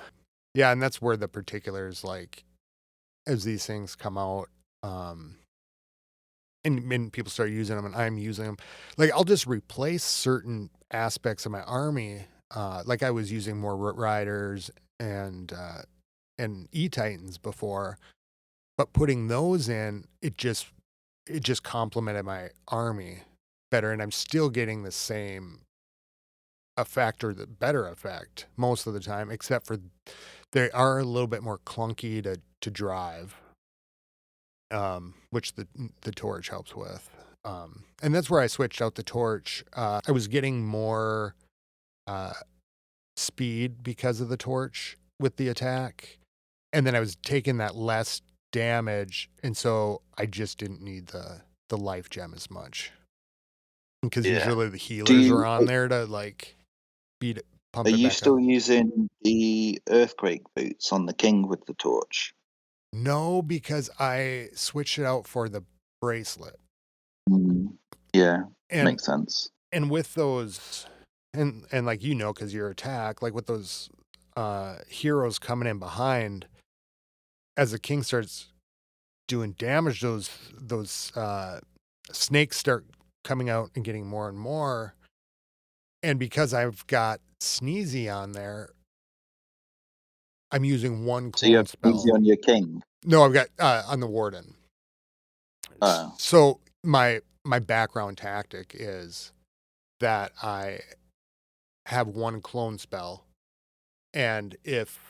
and that's where the particulars, like, as these things come out, and people start using them, and I'm using them. Like, I'll just replace certain aspects of my army. Like I was using more riders and E-Titans before, but putting those in, it just complemented my army better, and I'm still getting the same effect or the better effect most of the time, except for they are a little bit more clunky to drive, which the torch helps with. And that's where I switched out the torch. I was getting more uh, speed because of the torch with the attack, and then I was taking that less damage, and so I just didn't need the life gem as much because Yeah. usually the Do healers are you on there to like beat it, are pump it you back up. still using the earthquake boots on the king with the torch? No, because I switched it out for the bracelet. Mm, yeah, And makes sense. and with those and like because your attack, like with those heroes coming in behind, as the king starts doing damage, those snakes start coming out and getting more and more. And because I've got Sneezy on there, I'm using one So you clone have easy spell. on your king. No, I've got on the warden. Oh, So my background tactic is that I have one clone spell, and if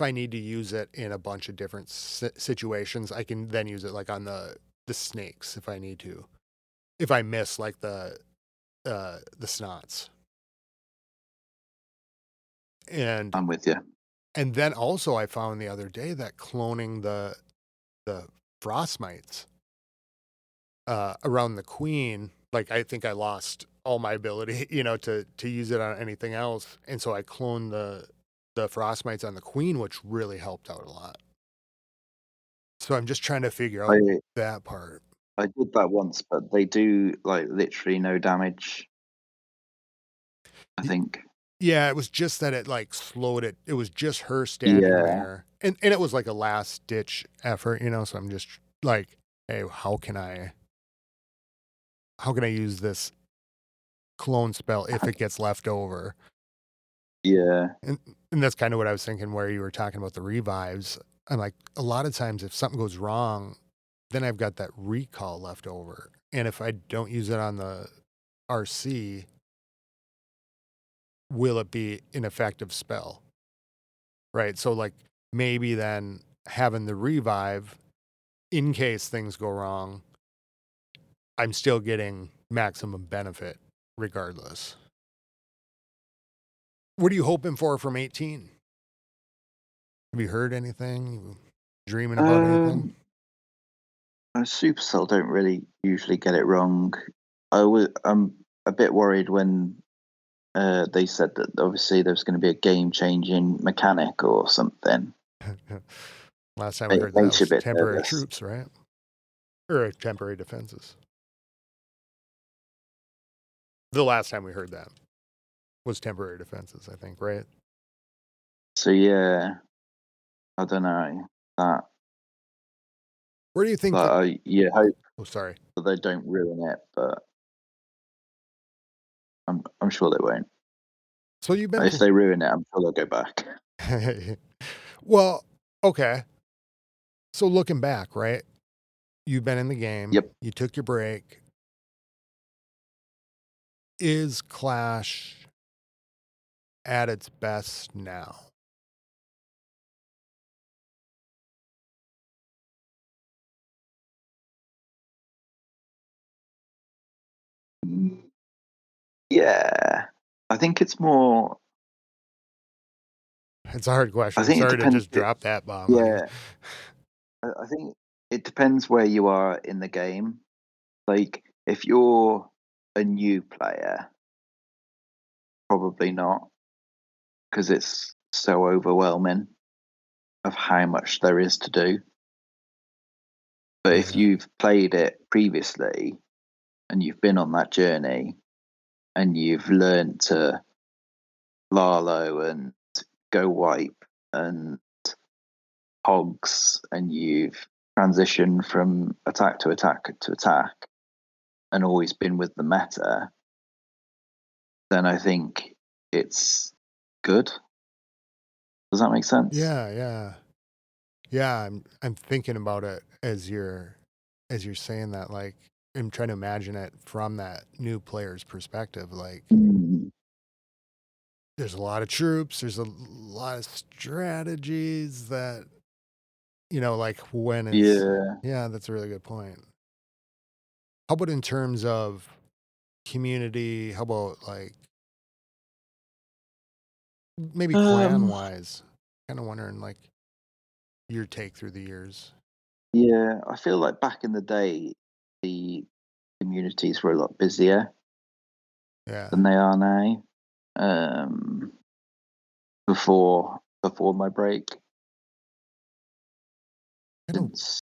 I need to use it in a bunch of different situations, I can then use it like on the snakes if I need to. If I miss like the snots. And I'm with you. and then also I found the other day that cloning the frostmites around the queen, like I think I lost all my ability, to use it on anything else. And so I cloned the frostmites on the queen, which really helped out a lot. So I'm just trying to figure out I that part. I did that once, but they do like literally no damage, I think. Yeah, it was just that it like slowed it. It was just her standing Yeah. there. And it was like a last ditch effort, so I'm just like, hey, how can I use this clone spell if it gets left over? Yeah. And that's kind of what I was thinking where you were talking about the revives. I'm like, a lot of times if something goes wrong, then I've got that recall left over. And if I don't use it on the RC, will it be an effective spell? Right. So like maybe then having the revive in case things go wrong, I'm still getting maximum benefit regardless. What are you hoping for from 18? Have you heard anything? You dreaming about anything? Um Supercell don't really usually get it wrong. I'm a bit worried when they said that obviously there's going to be a game-changing mechanic or something. Last time we It heard that makes you was a bit temporary nervous. troops, right? Or temporary defenses. The last time we heard that was temporary defenses, I think, right? So yeah, I don't know that, Where do you think but that? I hope Oh, sorry. that they don't ruin it, but I'm sure they won't. So you've been. If they ruin it, I'm sure they'll go back. Well, okay. So looking back, right? You've been in the game. Yep. You took your break. is Clash at its best now? Mm, yeah, I think it's more. It's a hard I question. think it Sorry to depends. just drop that bomb on you. Yeah, I think it depends where you are in the game. Like, if you're a new player, probably not, because it's so overwhelming of how much there is to do. But if Yeah. you've played it previously and you've been on that journey and you've learned to Lalo and go wipe and hogs and you've transitioned from attack to attack to attack and always been with the meta, then I think it's good. Does that make sense? Yeah, yeah. Yeah, I'm thinking about it as you're saying that, like, I'm trying to imagine it from that new player's perspective. Like, Mm, there's a lot of troops, there's a lot of strategies that, like when is yeah. yeah, that's a really good point. How about in terms of community? How about like maybe clan Um, wise? Kind of wondering like your take through the years. yeah, I feel like back in the day, the communities were a lot busier Yeah. than they are now. Before my break, I know, since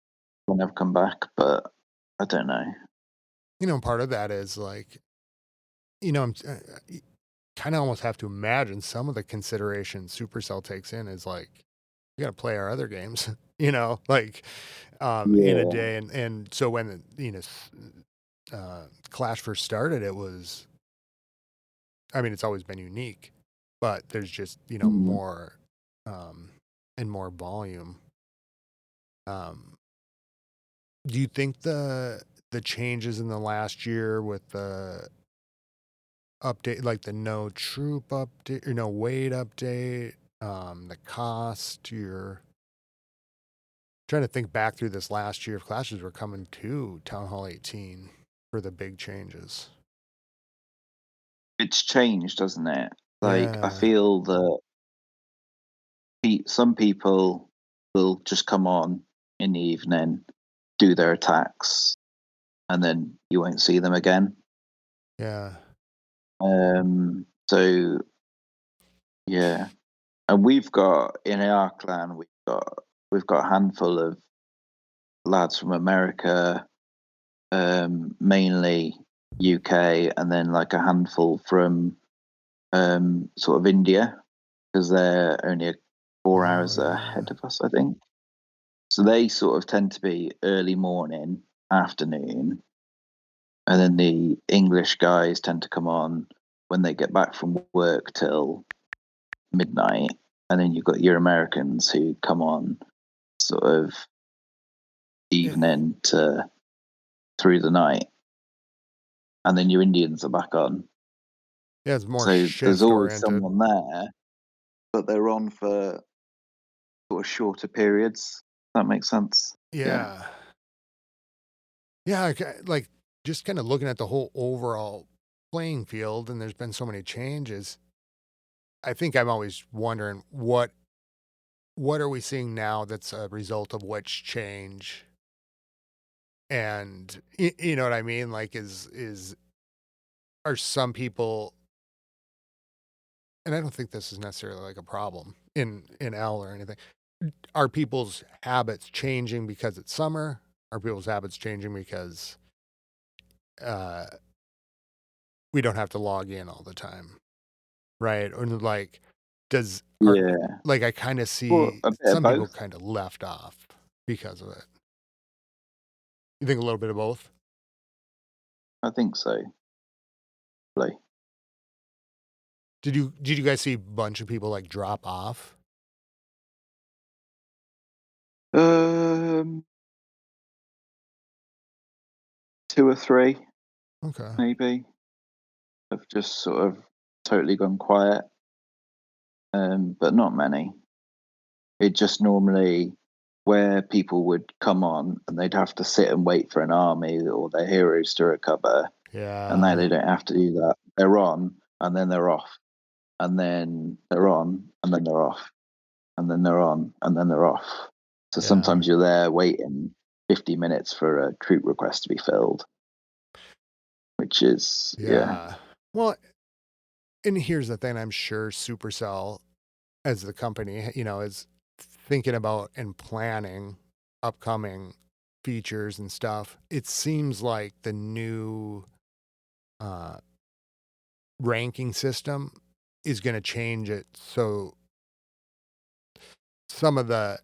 when I've come back, but I don't know. part of that is like, I'm kind of almost have to imagine some of the considerations Supercell takes in is like, you got to play our other games, like in a Yeah. day. And so when, Clash first started, I mean, it's always been unique, but there's just, Mm. more, um, and more volume. Um, do you think the changes in the last year with the update, like the no troop update or no weight update, the cost, you're trying to think back through this last year if clashes were coming to Town Hall 18 for the big changes. It's changed, doesn't it? Like, I Yeah. feel that some people will just come on in the evening, do their attacks, and then you won't see them again. Yeah. So yeah, and we've got in our clan, we've got a handful of lads from America, mainly UK, and then like a handful from sort of India, because they're only 4 hours Oh, yeah. ahead of us, I think. So they sort of tend to be early morning, afternoon, and then the English guys tend to come on when they get back from work till midnight, and then you've got your Americans who come on sort of Yeah. evening to through the night, and then your Indians are back on. Yeah, it's more So there's shift always oriented. someone there, but they're on for sort of shorter periods. That makes sense. Yeah. Yeah. Yeah, like just kind of looking at the whole overall playing field, and there's been so many changes. I think I'm always wondering what are we seeing now that's a result of which change, and you know what I mean? Like, is are some people, and I don't think this is necessarily like a problem in L or anything. Are people's habits changing because it's summer? Are people's habits changing because uh, we don't have to log in all the time? Right? Or like, does are Yeah. like I kind of Well, see a bit of some people both. kind of left off because of it. You think a little bit of both? I think so. Like, Did you guys see a bunch of people like drop off? um, two or three, Okay. maybe. have just sort of totally gone quiet, but not many. It just normally where people would come on and they'd have to sit and wait for an army or their heroes to recover, and now Yeah. they don't have to do that. They're on and then they're off, and then they're on and then they're off, and then they're on and then they're off. So Yeah. sometimes you're there waiting 50 minutes for a troop request to be filled, which is, yeah. Yeah. Well, and here's the thing, I'm sure Supercell as the company, is thinking about and planning upcoming features and stuff. It seems like the new uh, ranking system is going to change it. So some of the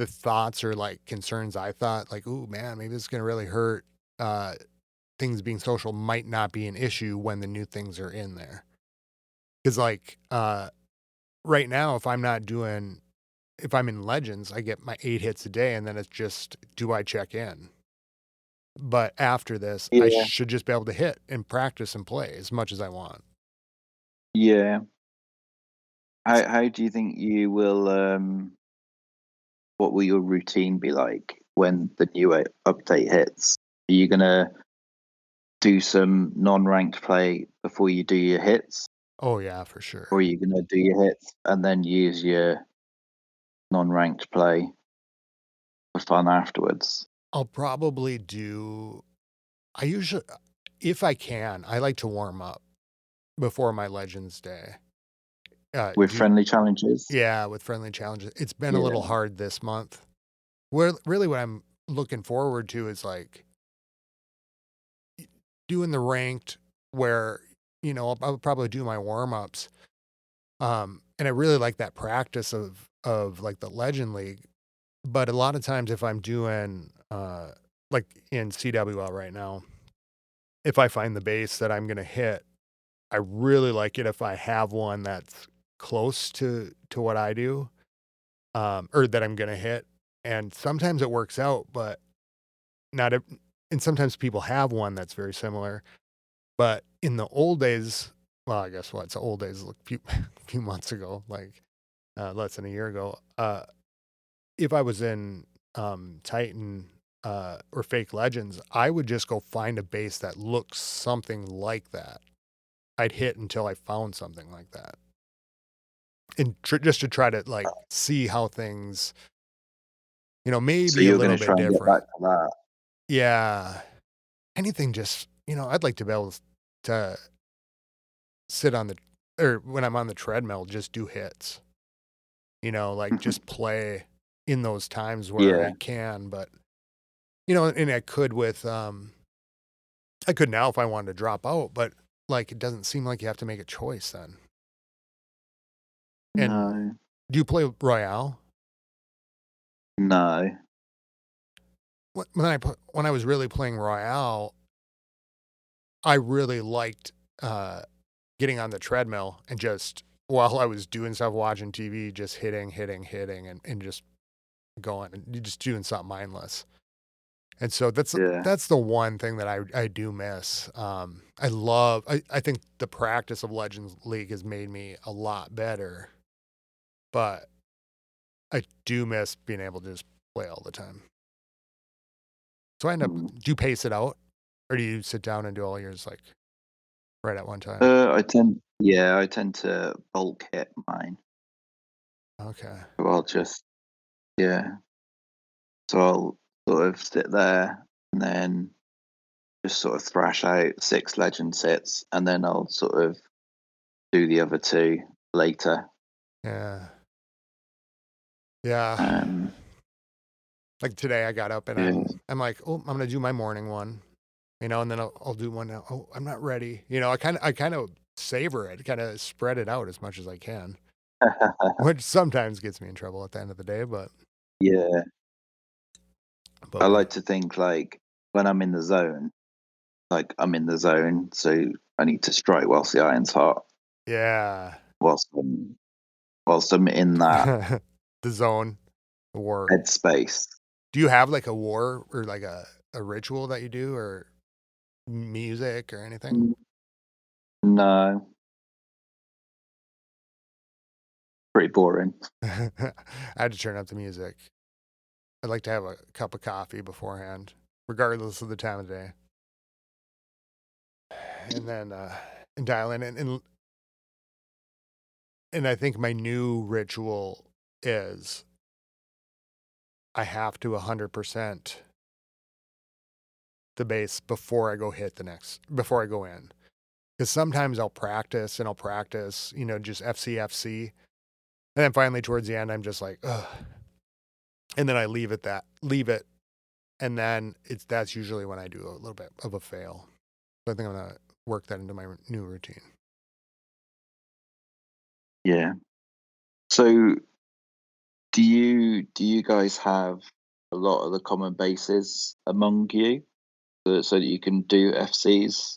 thoughts or like concerns I thought like, "Ooh, man, maybe this is going to really hurt uh, things being social," might not be an issue when the new things are in there. Because like right now, if I'm in Legends, I get my 8 hits a day, and then it's just, do I check in? But after this, I Yeah. should just be able to hit and practice and play as much as I want. Yeah. How do you think you will what will your routine be like when the new update hits? Are you gonna do some non-ranked play before you do your hits, Oh, yeah, for or sure. are you gonna do your hits and then use your non-ranked play for fun afterwards? I'll probably do I usually if I can, I like to warm up before my Legends day. With Do friendly challenges? Yeah, with friendly challenges. It's been a Yeah. little hard this month. Where really what I'm looking forward to is, like, doing the ranked where, I'll probably do my warm-ups. And I really like that practice of like the Legend League. But a lot of times if I'm doing like in CWL right now, if I find the base that I'm gonna hit, I really like it if I have one that's close to what I do, or that I'm gonna hit. And sometimes it works out, but not ev- and sometimes people have one that's very similar. But in the old days, well, I guess what it's old days, like few months ago, like less than a year ago. If I was in Titan or Fake Legends, I would just go find a base that looks something like that. I'd hit until I found something like that, and just to try to like see how things, So maybe a you're little gonna bit try and get back different. to that? Yeah, anything just I'd like to be able to sit on the or when I'm on the treadmill, just do hits. Like just play in those times where Yeah. I can, but and I could now if I wanted to drop out, but like it doesn't seem like you have to make a choice then. And No. do you play Royale? No. When I was really playing Royale, I really liked getting on the treadmill and just while I was doing stuff, watching TV, just hitting, and just going and just doing something mindless. And so Yeah. that's the one thing that I do miss. I think the practice of Legends League has made me a lot better, but I do miss being able to just play all the time. So I end up Hmm. do you pace it out, or do you sit down and do all yours like right at one time? I tend to bulk hit mine. Okay. So I'll just yeah. So I'll sort of sit there and then just sort of thrash out 6 legend sits, and then I'll sort of do the other 2 later. Yeah. Yeah. Um, Like today I got up and yeah. I'm like, "Oh, I'm gonna do my morning one." And then I'll do one now. Oh, I'm not ready. I kind of savor it, kind of spread it out as much as I can, which sometimes gets me in trouble at the end of the day, Yeah. but I we'll like to think, like, when I'm in the zone, like, I'm in the zone, so I need to strike whilst the iron's hot, yeah. whilst I'm in that The zone, the war. headspace. Do you have like a war or like a ritual that you do or music or anything? No, pretty boring. I had to turn up the music. I'd like to have a cup of coffee beforehand, regardless of the time of day, and then and dial in. And I think my new ritual is I have to 100% the bass before I go hit before I go in. Because sometimes I'll practice and I'll practice, just FC. And then finally towards the end, I'm just like, ugh. And then I leave it. And then that's usually when I do a little bit of a fail. So I think I'm going to work that into my new routine. Yeah. So do you guys have a lot of the common bases among you so that you can do FCs,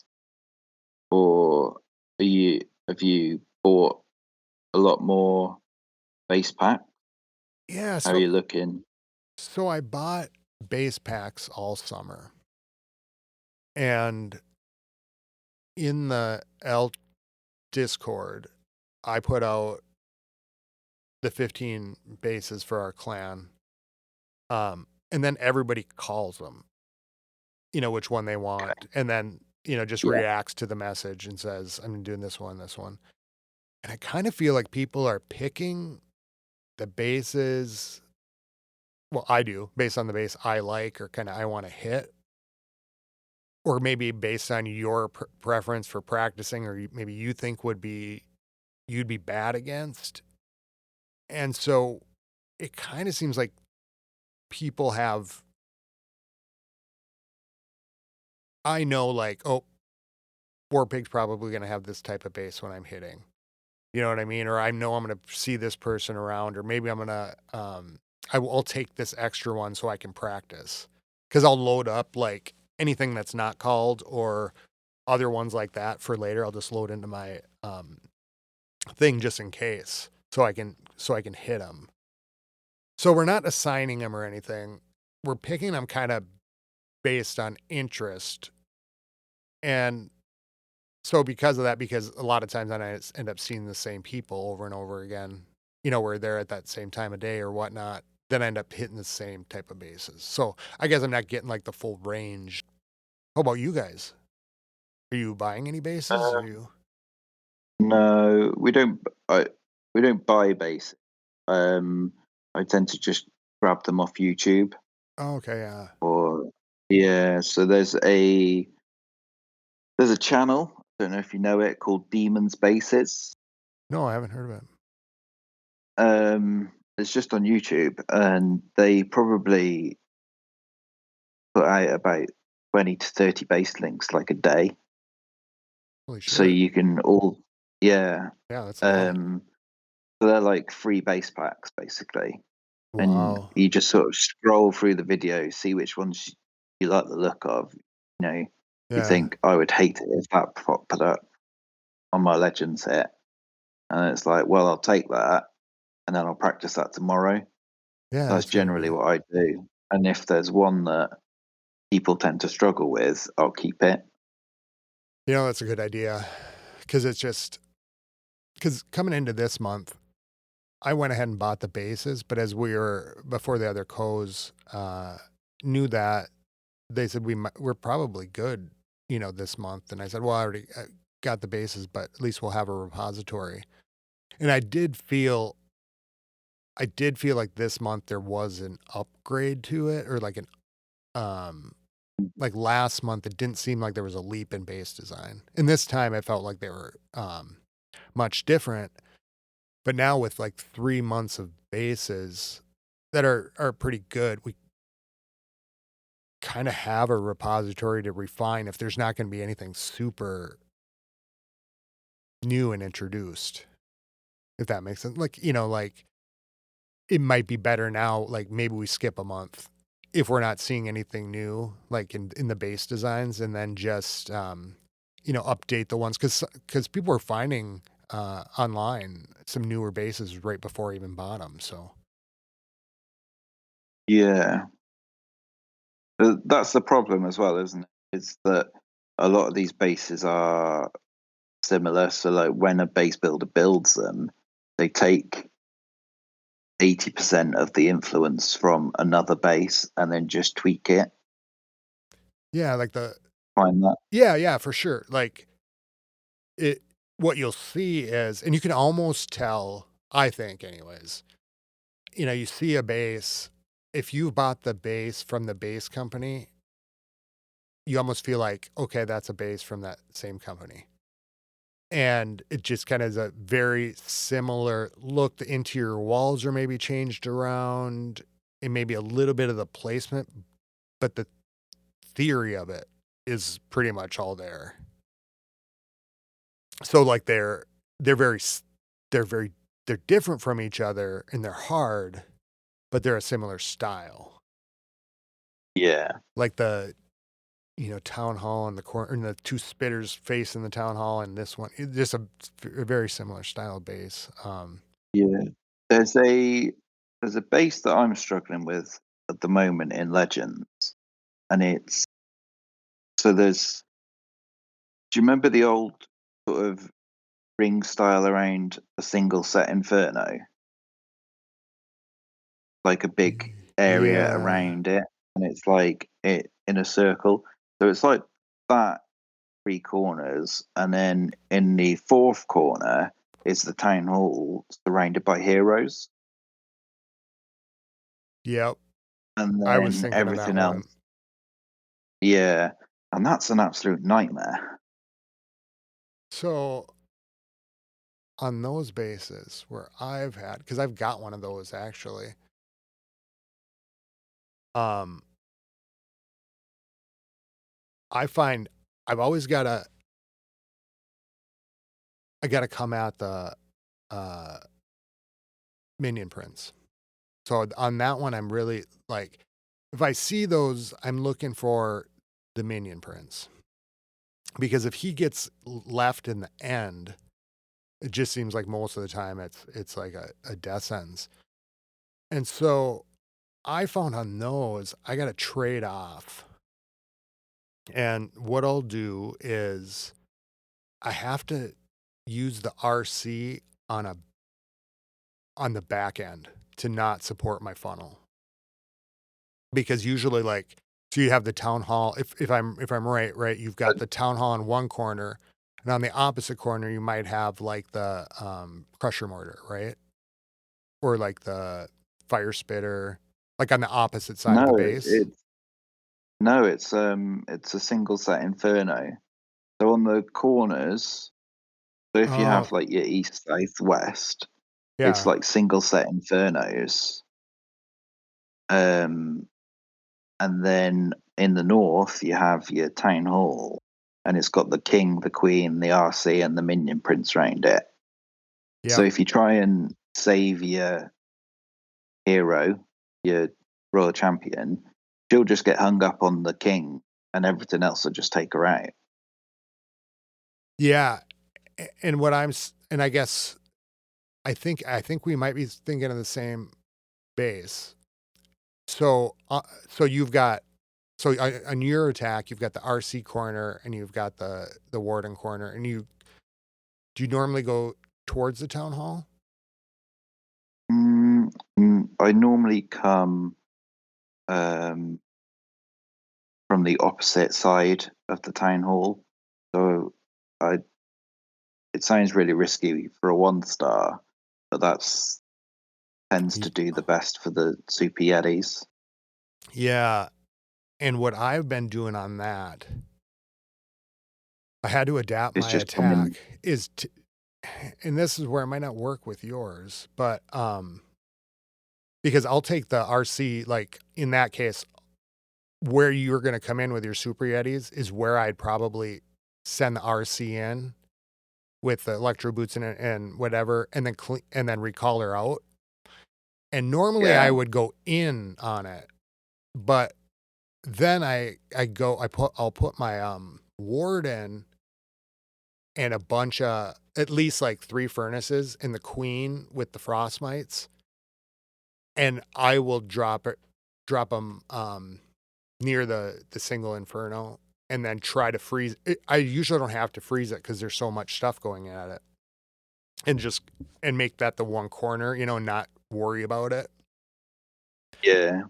or have you bought a lot more base pack? Yeah. How are you looking? So I bought bass packs all summer. And in the L Discord, I put out the 15 bases for our clan. And then everybody calls them, which one they want. And then, just Yeah. reacts to the message and says, I'm doing this one, this one. And I kind of feel like people are picking the bases. Well, I do, based on the bass I like or kind of I want to hit, or maybe based on your preference for practicing, or maybe you think you'd be bad against. And so it kind of seems like people have, I know, like, oh, War Pig's probably going to have this type of bass when I'm hitting. You know what I mean? Or I know I'm going to see this person around, or maybe I'm going to, I'll take this extra one so I can practice. Cause I'll load up like anything that's not called or other ones like that for later. I'll just load into my, thing just in case so I can hit them. So we're not assigning them or anything. We're picking them kind of based on interest. And so because of that, because a lot of times I end up seeing the same people over and over again, where they're at that same time of day or whatnot, then I end up hitting the same type of bases. So I guess I'm not getting like the full range. How about you guys? Are you buying any bases? Are you? No, we don't. We don't buy bases. Um, I tend to just grab them off YouTube. Oh, okay, yeah. Or yeah, so there's a channel. I don't know if you know it, called Demons Bases. No, I haven't heard of it. It's just on YouTube, and they probably put out about 20 to 30 base links like a day, Holy so shit. you can all yeah. Yeah, that's a lot. Um, so they're like free base packs basically, and Wow. you just sort of scroll through the video, see which ones you like the look of. You Yeah. think I would hate it if that popped up on my Legends hit, and it's like, well, I'll take that, and then I'll practice that tomorrow. Yeah, That's that's a good generally idea. what I do. And if there's one that people tend to struggle with, I'll keep it. That's a good idea. Cause it's just, cause coming into this month, I went ahead and bought the bases, but as we were before the other co's knew that, they said we're probably good, this month. And I said, well, I already got the bases, but at least we'll have a repository. And I did feel like this month there was an upgrade to it, or um, like last month, it didn't seem like there was a leap in base design. And this time I felt like they were much different. But now with like 3 months of bases that are pretty good, we kind of have a repository to refine if there's not going to be anything super new and introduced. If that makes sense. Like, like it might be better now, like maybe we skip a month if we're not seeing anything new, like in the base designs, and then just update the ones because people are finding online some newer bases right before I even bought them. So Yeah. That's the problem as well, isn't it? Is that a lot of these bases are similar. So like when a base builder builds them, they take 80% of the influence from another base and then just tweak it. Yeah, like the Find that. yeah, for sure. Like it what you'll see is and you can almost tell, I think anyways, you see a base, if you bought the base from the base company, you almost feel like, okay, that's a base from that same company. And it just kind of is a very similar look. The interior walls are maybe changed around and maybe a little bit of the placement, but the theory of it is pretty much all there. So like they're very they're very they're different from each other and they're hard, but they're a similar style. Yeah. Like the town hall and the corner and the two spitters facing the town hall and this one, just a very similar style base. Yeah. There's a base that I'm struggling with at the moment in Legends, and it's so there's. Do you remember the old sort of ring style around a single set Inferno, like a big area Yeah. around it, and it's like it in a circle. So it's like that three corners, and then in the fourth corner is the town hall surrounded by heroes, Yep. and I was then thinking of that everything one. else. Yeah, and that's an absolute nightmare. So on those bases where because I've got one of those actually, um, I find I've always I gotta come at the uh minion prints. So on that one, I'm really like, if I see those, I'm looking for the minion prints because if he gets left in the end, it just seems like most of the time it's like a death sentence. And so I found on those, I got to trade off. And what I'll do is I have to use the RC on a on the back end to not support my funnel. Because usually like so you have the town hall if I'm right, you've got the town hall in one corner and on the opposite corner you might have like the crusher mortar, right? Or like the fire spitter, like on the opposite side of the No, base. it's a single set Inferno. So on the corners, so if you Oh, have like your east, south, west, it's yeah. like single set Infernos. Um, and then in the north, you have your town hall, and it's got the king, the queen, the RC, and the minion prince around it. So Yep. if you try and save your hero, your royal champion, she'll just get hung up on the king, and everything else will just take her out. Yeah. And and I guess I think we might be thinking of the same base. So so you've got so on your attack you've got the RC corner and you've got the warden corner and you do you normally go towards the town hall? I normally come um, from the opposite side of the town hall, so I. It sounds really risky for a 1 star, but that's tends to Y- do the best for the super yetis. Yeah. And what I've been doing on that, I had to adapt It's my just coming. attack and this is where it might not work with yours, but because I'll take the RC like in that case where you're going to come in with your super yetis is where I'd probably send the RC in with the electro boots and whatever and then and then recall her out. And normally I Yeah, would go in on it, but then I'll put my ward in and a bunch of at least like 3 furnaces and the queen with the frost mites and I will drop them near the single inferno and then try to freeze it. I usually don't have to freeze it because there's so much stuff going at it, and make that the one corner, not worry about it, Yeah.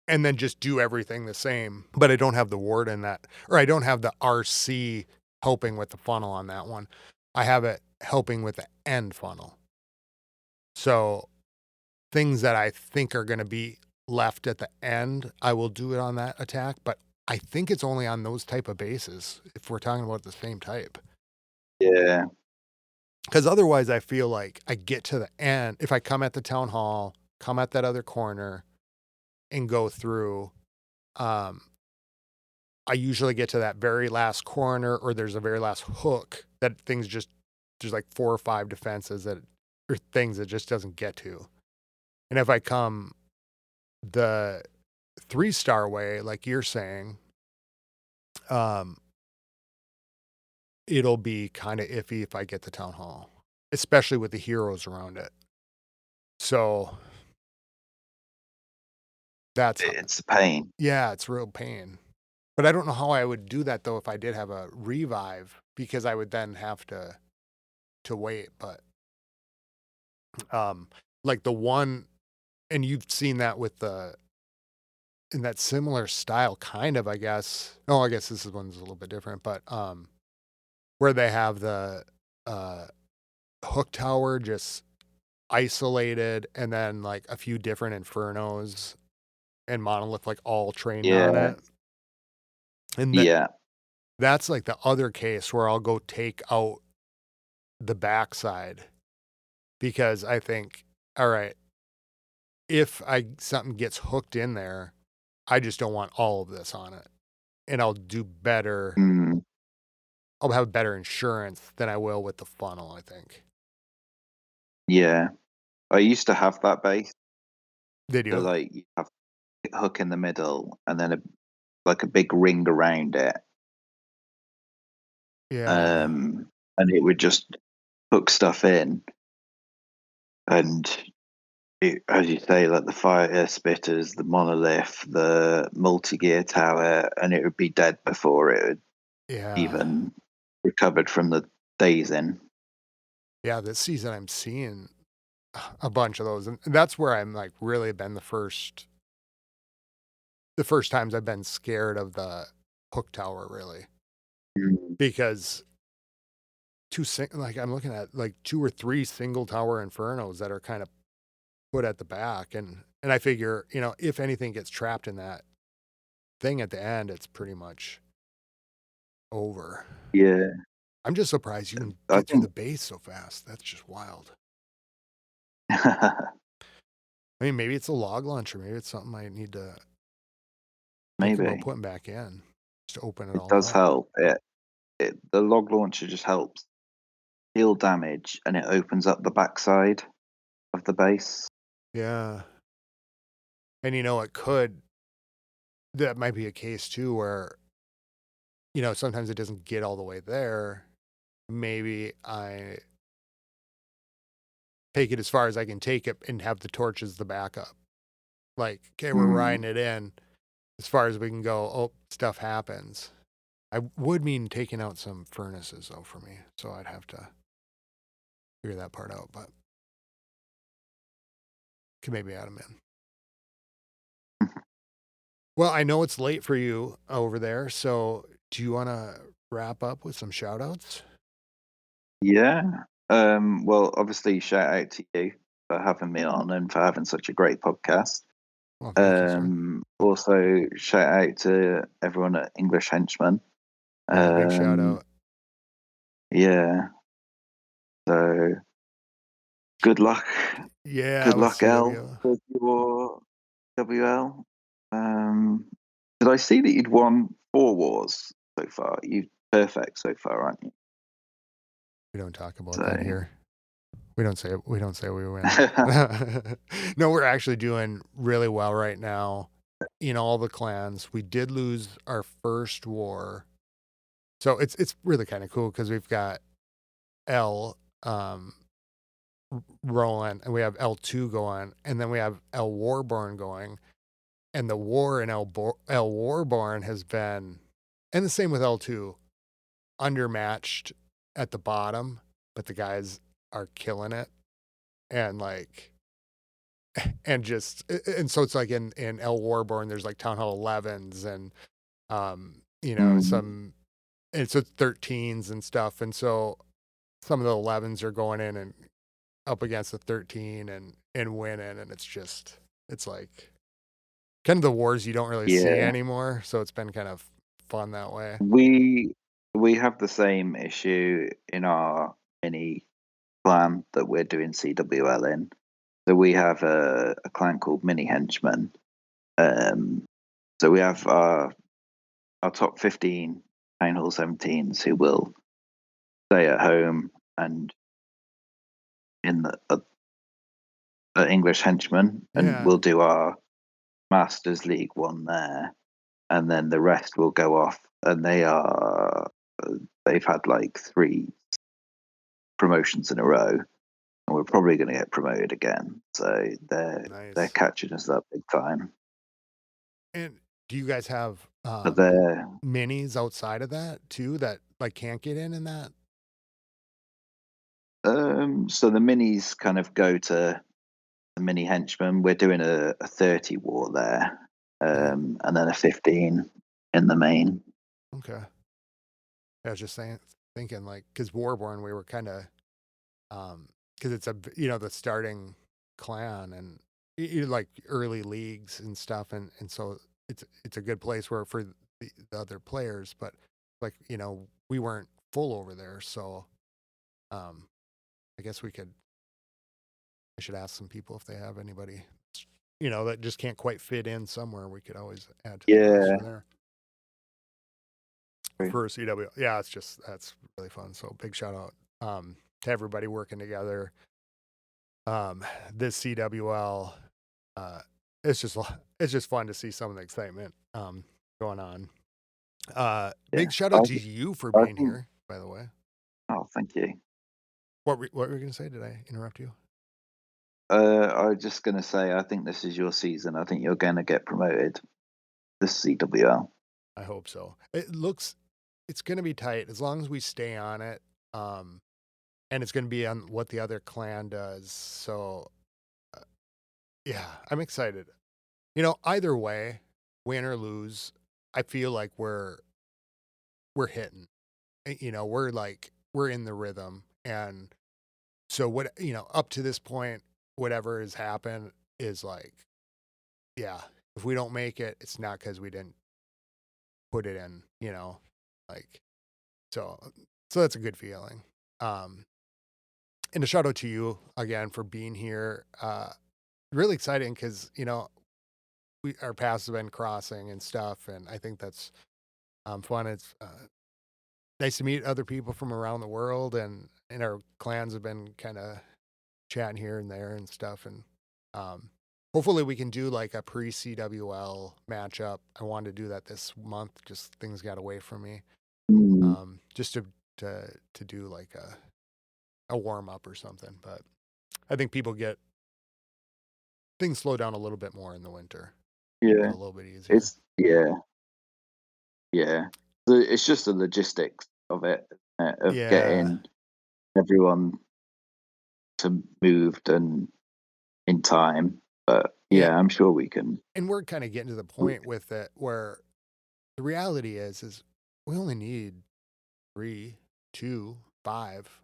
and then just do everything the same. But I don't have the wart in that, or I don't have the RC helping with the funnel on that one. I have it helping with the end funnel. So things that I think are going to be left at the end, I will do it on that attack, but I think it's only on those type of bases if we're talking about the same type. Yeah. Because otherwise, I feel like I get to the end. If I come at the town hall, come at that other corner, and go through, I usually get to that very last corner, or there's a very last hook that there's like 4 or 5 defenses or things that just doesn't get to. And if I come the 3-star way, like you're saying, it'll be kind of iffy if I get the town hall, especially with the heroes around it. So that's, It's a pain. yeah, it's real pain. But I don't know how I would do that though if I did have a revive, because I would then have to wait. But like the one, and you've seen that with in that similar style, kind of, I guess. Oh, I guess this one's a little bit different, but where they have the hook tower just isolated, and then like a few different infernos and monolith like all trained on Yeah. it. And Yeah. that's like the other case where I'll go take out the backside, because I think, all right, if something gets hooked in there, I just don't want all of this on it. And I'll do better. Mm, I'll have better insurance than I will with the funnel, I think. yeah. I used to have that base. They So do? like you have a hook in the middle and then like a big ring around it. Yeah. And it would just hook stuff in. And as you say, like the fire spitters, the monolith, the multi-gear tower, and it would be dead before it had Yeah. even recovered from the days in. Yeah. This season I'm seeing a bunch of those. And that's where I'm like really been the first times I've been scared of the hook tower, really. Mm. Because like I'm looking at like 2 or 3 single tower infernos that are kind of put at the back, and I figure, if anything gets trapped in that thing at the end, it's pretty much over. Yeah, I'm just surprised you can I get through the think base so fast. That's just wild. I mean, maybe it's a log launcher. Maybe it's something I need to think about maybe putting back in just to open it it all does up. help. The log launcher just helps heal damage, and it opens up the backside of the base. Yeah. And that might be a case too where, sometimes it doesn't get all the way there. Maybe I take it as far as I can take it and have the torch as the backup. Like, okay, we're Mm, riding it in as far as we can go. Oh, stuff happens. I would mean taking out some furnaces though for me, so I'd have to figure that part out. But could maybe add them in. Well, I know it's late for you over there, so do you want to wrap up with some shout outs? yeah. Well, obviously, shout out to you for having me on and for having such a great podcast. Well, thank you, sir. Also, shout out to everyone at English Henchman. Yeah, big shout out. Yeah. So good luck. Yeah, Good with luck, L, CWL. with your WL. Um, did I see that you'd won 4 wars so far? You're perfect so far, aren't you? We don't talk about So that here. We don't say we win. No, we're actually doing really well right now in all the clans. We did lose our first war. So it's really kind of cool because we've got L rolling, and we have L2 going, and then we have L Warborn going. And the war in L Warborn has been And the same with L2, undermatched at the bottom, but the guys are killing it. And like, and just, and so it's like in L Warborn, there's like Town Hall 11s and, you know, Mm, some, and so it's 13s and stuff. And so some of the 11s are going in and up against the 13 and winning. And it's just, it's like kind of the wars you don't really see yeah, anymore. So it's been kind of fun that way. we we have the same issue in our mini clan that we're doing CWL in. So we have a clan called Mini Henchman. Um, so we have our top 15 Town Hall 17s who will stay at home and in the English Henchman, and Yeah. we'll do our Masters League one there, and then the rest will go off, and they've had like 3 promotions in a row, and we're probably going to get promoted again. So they're Nice. catching us up big time. And do you guys have But they're minis outside of that too that like can't get in that? so the minis kind of go to the Mini Henchman. We're doing a 30 war there, Yeah. and then a 15 in the main. Okay. I was just saying, thinking like, because Warborn, we were kind of, because it's the starting clan and like early leagues and stuff, and so it's a good place where for the other players, but like we weren't full over there, so um, I guess I should ask some people if they have anybody, that just can't quite fit in somewhere. We could always add to the roster Yeah. there for CW. Yeah, that's really fun. So big shout out to everybody working together. This CWL, uh, it's just fun to see some of the excitement going on. Yeah. Big shout out to you for I being think. here, by the way. Oh, thank you. What were you gonna say? Did I interrupt you? I was just gonna say, I think this is your season. I think you're gonna get promoted this CWL. I hope so. It's gonna be tight as long as we stay on it. Um, and it's gonna be on what the other clan does. So uh, yeah, I'm excited. Either way, win or lose, I feel like we're hitting. We're in the rhythm, and so what up to this point, whatever has happened is like, yeah, if we don't make it, it's not because we didn't put it in. Like so so that's a good feeling. Um, and a shout out to you again for being here. Really exciting because our paths have been crossing and stuff, and I think that's fun. It's nice to meet other people from around the world, and our clans have been kind of chatting here and there and stuff, and um, hopefully we can do like a pre CWL matchup. I wanted to do that this month, just things got away from me. Mm, Just to do like a warm up or something, but I think people get things slow down a little bit more in the winter, yeah, get a little bit easier. it's yeah, yeah. It's just the logistics of it, of Yeah, getting everyone to moved and in time. But yeah, yeah, I'm sure we can. and we're kind of getting to the point with it where the reality is we only need 3, 2, 5.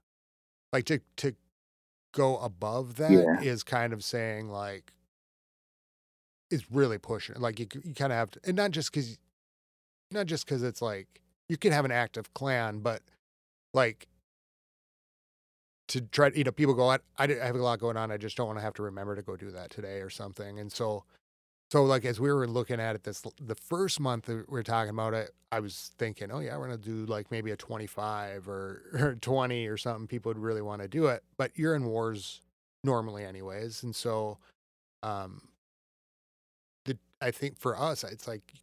Like to go above that Yeah, is kind of saying like is really pushing. Like you kind of have to, and not just because it's like you can have an active clan, but like to try to people go I have a lot going on. I just don't want to have to remember to go do that today or something. And so like as we were looking at it the first month that we were talking about it, I was thinking, oh yeah, we're gonna do like maybe a 25 or 20 or something. People would really want to do it, but you're in wars normally anyways, and so um, I think for us, it's like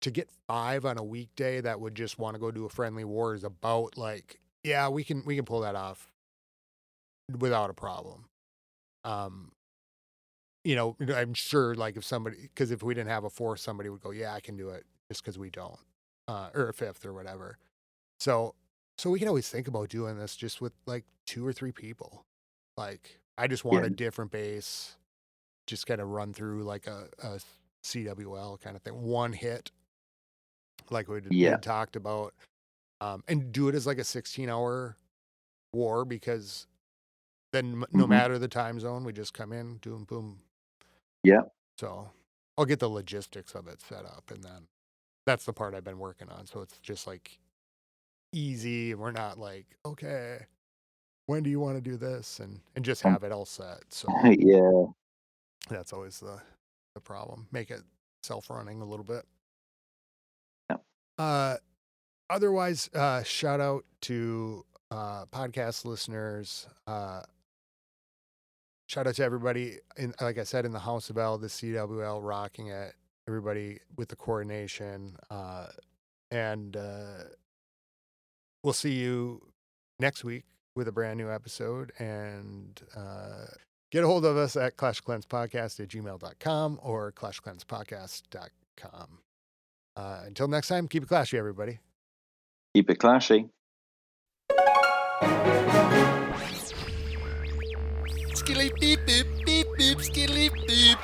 to get 5 on a weekday that would just want to go do a friendly war is about like, yeah, we can pull that off without a problem. Um, I'm sure like if somebody, because if we didn't have a force, somebody would go, yeah, I can do it just because we don't. or a 5th or whatever. So we can always think about doing this just with like 2 or 3 people. Like, I just want Yeah. a different base, just kind of run through like a CWL kind of thing, one hit, like we Yeah. had talked about, and do it as like a 16-hour war, because then no matter the time zone, we just come in, boom, boom. Yeah. So I'll get the logistics of it set up, and then that's the part I've been working on. So it's just like easy, and we're not like, okay, when do you want to do this, and just have it all set. So Yeah. that's always the problem. Make it self-running a little bit. Yeah. Otherwise, shout out to podcast listeners. Shout out to everybody like I said, in the House of L, the CWL, rocking it. Everybody with the coordination, and we'll see you next week with a brand new episode. And get a hold of us at clashcleansepodcast@gmail.com or clashcleansepodcast.com. Until next time, keep it clashy, everybody. Keep it clashy. Skilly beep beep beep beep skilly beep.